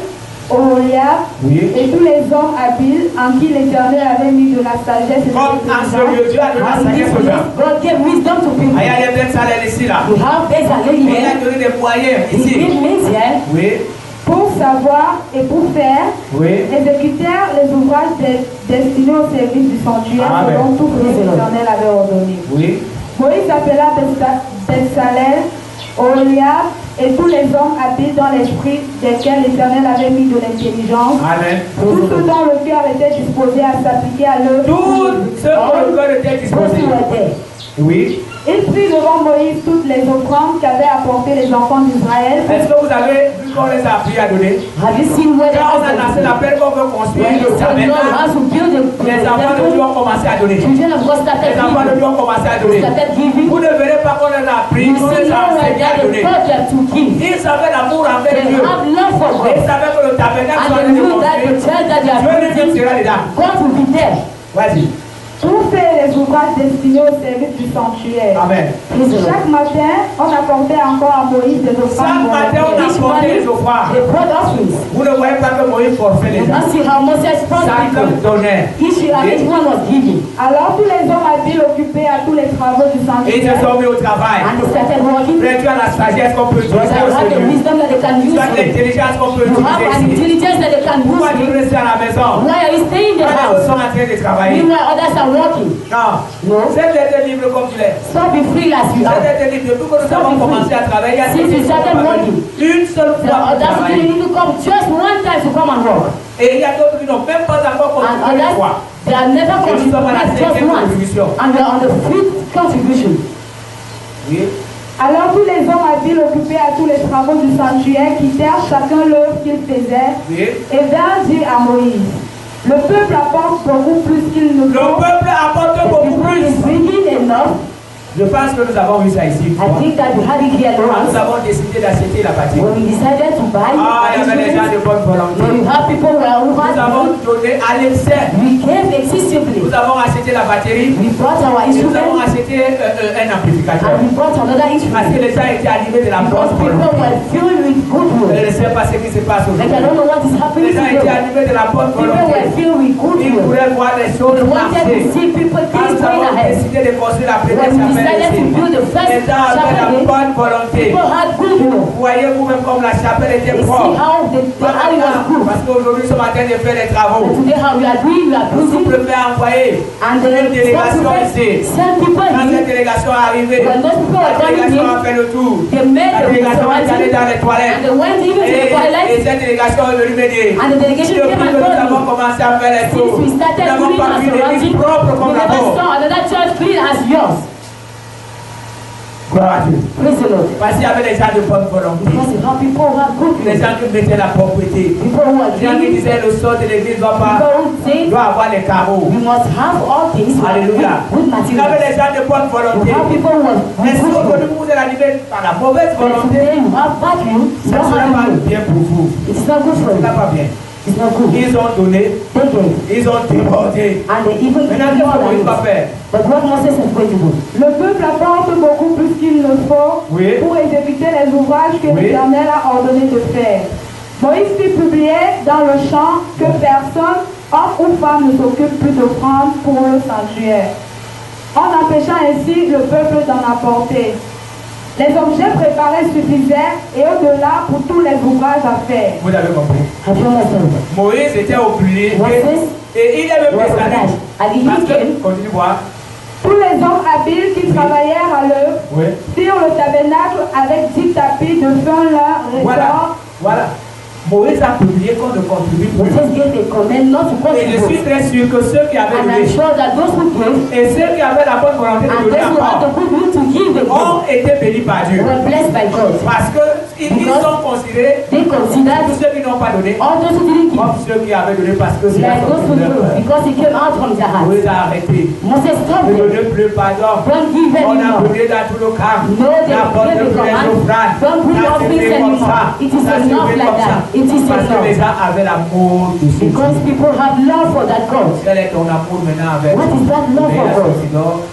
Oholiab Oui. et tous les hommes habiles en qui l'Éternel avait mis de la sagesse et de Comme en ce lieu, l'intelligence. Dieu a donné la How in sagesse this aux gens. place, God gave wisdom to people. Ah, il y a des bêtes salées ici, là. You have Bezalel Et il a here. donné des moyens He ici. gave means here Oui. Pour savoir et pour faire, Oui. exécutèrent les ouvrages destinés au service du sanctuaire Amen. selon tout ce que l'Éternel avait ordonné. Oui. Moïse appela Bezalel, Oholiab et tous les hommes habiles dans l'esprit desquels l'Éternel avait mis de l'intelligence, Amen. tous ceux dont le cœur était disposé à s'appliquer à l'œuvre. Tout ce que le cœur était those disposé. who were there. Oui. Il prit devant Moïse toutes les offrandes qu'avaient apportées les enfants d'Israël. Est-ce que vous avez vu qu'on les a appris à donner? Have you seen where they Quand on a are? lancé l'appel qu'on veut construire When le they said Lord tabernacle, how to build les enfants de Dieu the ont commencé à donner. children of God started Les enfants de giving. Dieu ont commencé à They donner. started giving. Vous ne verrez pas qu'on les a appris, You qu'on les see a now where enseigné à they donner. taught them to give. Ils avaient l'amour envers They Dieu. have love for Et ils God. savaient que le tabernacle And soit they knew that the construit. church that they are Dieu lui-même building, sera dedans. God will be there. Vas-y. Pour faire les ouvrages destinés au service du sanctuaire. Amen. Praise the Lord. Chaque matin, on apportait encore à Moïse des offrandes. Chaque matin, on volontaires. Each apportait les morning, offrandes. they brought offerings. Vous ne voyez pas que Moïse forfait les You gens. not see how Moses brought Chacun people. donnait. Each one was giving. Alors tous les hommes habiles occupés à tous les travaux du Et ils se sanctuaire. sont mis au travail. And they started working. Frère, tu as la sagesse qu'on peut But utiliser they au have the Seigneur. wisdom that they can Tu use. as l'intelligence qu'on peut You have an utiliser ici. intelligence that they can use. Pourquoi tu restes à la maison? Why are you staying in the Quand les autres house? sont en train de travailler. Meanwhile, others are working. Non. No. C'est d'être libre comme tu l'es. Stop being free as you C'est are. d'être libre. Depuis que nous avons commencé à travailler, il y a Since des we started working, une seule the fois pour others travailler. need to come just one time to come and work. Et il y a d'autres qui n'ont même pas encore And contribué une fois. others, they are never Et nous sommes à la contributed just 5e once. contribution. And we are on the 5th contribution. Oui. Alors tous les hommes habiles occupés à tous les travaux du sanctuaire quittèrent chacun l'œuvre qu'ils faisaient Oui. et vinrent dire à Moïse, le peuple apporte beaucoup plus qu'il ne Le faut. peuple apporte The beaucoup people is plus. bringing enough. Je pense que nous avons vu ça ici. I think that we had it here Nous once. avons décidé d'acheter la bâtisse. When we decided to buy Ah, il y avait des gens de bonne volonté. when we have people who are Nous avons over, donné à l'excès. we gave excessively. Nous avons acheté la batterie. We brought our Et nous avons instruments acheté un amplificateur. and we brought another Parce que instrument. les gens étaient animés de la Because bonne people volonté. were filled with Je goodwill. ne sais pas ce qui se passe Like I aujourd'hui. don't know what is happening Les gens étaient today. animés de la bonne People volonté. were filled with Ils goodwill. voulaient voir les choses We wanted marcher. to see people Quand things nous going avons ahead. décidé de construire la première When we chapelle decided to ici, build the first les gens avaient la chapel, bonne volonté. people had goodwill. Voyez vous-même comme la chapelle était They see propre. how the alley was good. Parce qu'aujourd'hui, nous sommes en train de faire des But travaux. today how we are doing, we are Nous busy. préférons envoyer And une then délégation ici. send people Quand cette here. délégation est arrivée, When those people la were coming délégation a in, fait le tour. they made La the délégation est allée surrounding dans les and toilettes. they went even to the Et toilet. cette délégation est venue me dire, And the delegation depuis came que and nous told avons me, commencé à faire les since tours, we nous started n'avons doing pas our vu l'église surrounding, propre we comme la never vôtre. saw another church clean as yours. Gloire à Dieu. Praise the Lord. Parce qu'il y avait des gens de bonne volonté. Because you have people who have good Les will. gens qui mettaient la propriété. People who are Les gens qui giving. disaient le sort de l'église doit People who say avoir les carreaux. we must have all things Alléluia. with Il y avait materials. des gens de bonne You volonté. have people who are Mais si with good aujourd'hui will. vous êtes animé par la mauvaise But volonté, today you have bad will, you ça ne don't sera have pas will. bien pour vous. It's not good for Ce n'est you. pas bien. It's not good. Ils ont donné, They gave. ils ont débordé. And they even Maintenant, give qu'est-ce more que than Moïse va this. faire? But what Moses is going to do? Le peuple apporte beaucoup plus qu'il ne faut Oui. pour exécuter les ouvrages que Oui. l'Éternel a ordonné de faire. Moïse fit publier dans le champ que personne, homme ou femme, ne s'occupe plus d'offrande pour le sanctuaire, en empêchant ainsi le peuple d'en apporter. Les objets préparés suffisaient et au-delà pour tous les ouvrages à faire. Vous avez compris. Have you understood? Moïse était oublié Moses et il est même was descendu. obliged. And he Parce que, came. continue voir. Tous les hommes habiles qui travaillèrent à l'œuvre Oui. firent le tabernacle avec 10 tapis de fin lin, Voilà. ressort. Voilà. Moïse a publié qu'on ne contribue plus. Moses gave a command not to Et je suis contribute. très sûr que ceux qui avaient And I'm donné sure that those who gave et ceux qui avaient la bonne volonté de and donner those who had the encore good will to give the ont été bénis par Dieu. were blessed by God. Parce que ils ont considéré They tous considered ceux qui n'ont pas donné all those who didn't give comme ceux qui avaient donné parce que c'est like those who gave because it came out from their heart. Moïse a arrêté. Moses stopped Ne them. donnez plus pardon. Don't give On a anymore. donné dans tout le camp. No, they N'apporte gave plus the les command. offrandes. Don't put Ça your s'est things fait comme anymore. ça. It is Ça s'est enough fait like comme ça. that. It is Parce que les enough. gens avaient l'amour de ce Because Dieu. people have love for that God. Quel est ton amour maintenant avec What is that love for God?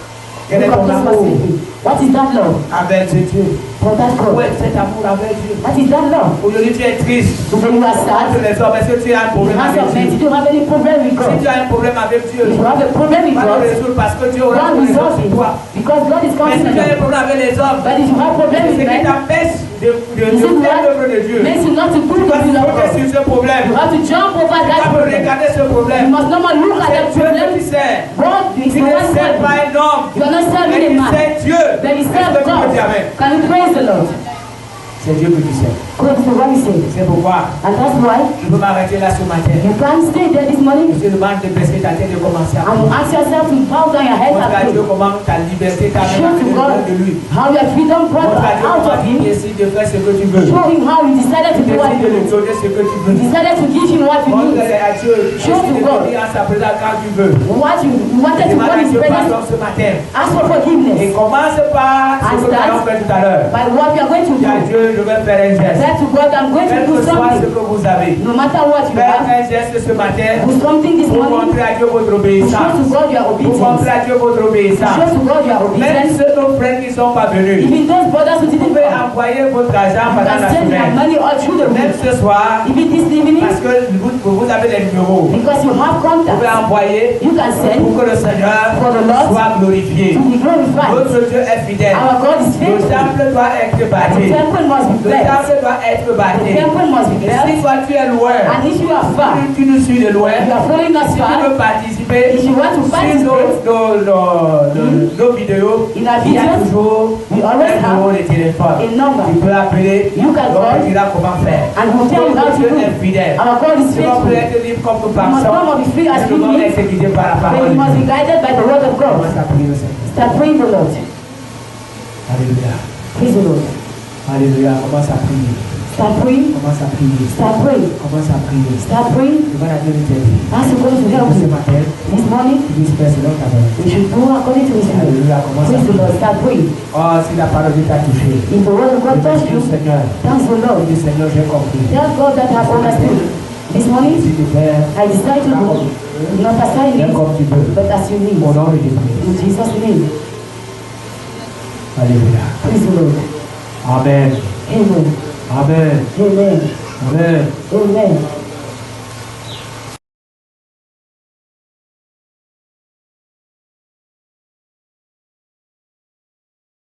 Quel est Look ton at this amour passage. What is that love avec ce Dieu? for that Où God? est cet amour avec Dieu? What is that love? Aujourd'hui tu es triste. When you are Entre sad, les hommes, est-ce que tu as un problème as avec of men, Dieu? you don't have any problem with Si God. tu as un problème avec Dieu, If you have a problem with va le God, résoudre parce que Dieu aura God une raison resolves sur it. toi. Because God is Mais coming si to tu as un you. problème avec les hommes, But if you have problem ce with qui men, t'empêche de you see faire l'œuvre de Dieu. makes you not to do Tu the vas will of sauter God. sur ce problème. You have to jump over Tu that vas problem. regarder ce You problème. must not look at that C'est Dieu problem. que tu sers. God is Tu the ne one sers pas serving. un homme. You are not Mais serving a tu man. sers Dieu. But you Est-ce serve que tu peux God. dire amen? Can you praise the Lord? C'est Dieu que tu sers. God is the one he said. C'est pourquoi And that's why je peux m'arrêter là ce matin. you can't stay there this morning Je te demande de baisser ta tête et de commencer à and you ask yourself to bow down your head montre à and Dieu pray. comment ta liberté t'a Show to amené God de lui. how your freedom brought Montre à Dieu out comment of tu him. décides de faire ce que tu veux. Show him how you decided to Tu do what décides you de lui do. donner ce que tu You veux. decided to give him what you Montre need. à Dieu. Show Décide to de God. venir à sa présence quand tu veux. What you wanted to Demande God à is Dieu presence. pardon ce matin. Ask for Et forgiveness. commence par ce que nous allons faire tout à l'heure. By what you are going to Dis à do. Dieu, je vais faire un geste. Say to God, I'm going to Quel do que soit ce something. que vous avez. No matter what you Faites have, un geste ce matin do something this pour morning. montrer à Dieu votre To show obéissance. to God your Pour obedience. montrer à Dieu votre To obéissance. show to God your Même obedience. ceux nos frères qui ne sont pas venus, Even those brothers who vous didn't pouvez come, envoyer votre argent you pendant can la send your semaine. money all through the Même week. ce soir, Even this evening, parce que vous avez les numéros. because you have Vous pouvez contact, envoyer you can send pour que le Seigneur for the Lord soit glorifié. to be glorified. Notre Dieu est fidèle. Our God is Le faithful. temple doit être The bâti. temple must be Le blessed. temple doit être The bâti. temple must be Et si blessed. toi tu es loin, And if you are far, tu nous suis de loin, you are following us si tu far, veux participer if you want to sur participate nos vidéos, in our il y a videos, toujours we always un numéro have de téléphone. a number. Tu peux appeler, You can donc call. tu diras comment faire. And we'll tell you how to Dieu do est it. fidèle. Our God is Tu vas faithful. plus être libre comme nous You must pensons. not be free as Nous we devons need, être guidés par la but parole. you must be guided by the word of God. Commence à prier au Seigneur. Start praying the Lord. Alléluia. Praise the Lord. Alléluia. Commence à prier. Start praying. Commence à prier. Start praying. Commence à prier. Start praying. Demande à Dieu de t'aider. Ask God to help Ce you. matin, This morning, tu dis Père, selon ta volonté. we should go according to His will. Alléluia. Commence à Praise the prier. Lord. Start praying. Oh, si la parole de Dieu t'a touché. If the word of God touched Dis you, au Seigneur. thanks the Lord. Dis Seigneur, j'ai compris. Tell God that I have understood. This morning, Si tu fais, I decide to go. Not as I fais need, comme tu veux. but as you need. Au nom de Jésus. In Jesus' name. Alléluia. Praise the Lord. Amen. Amen. Amen. Amen. Amen. Amen.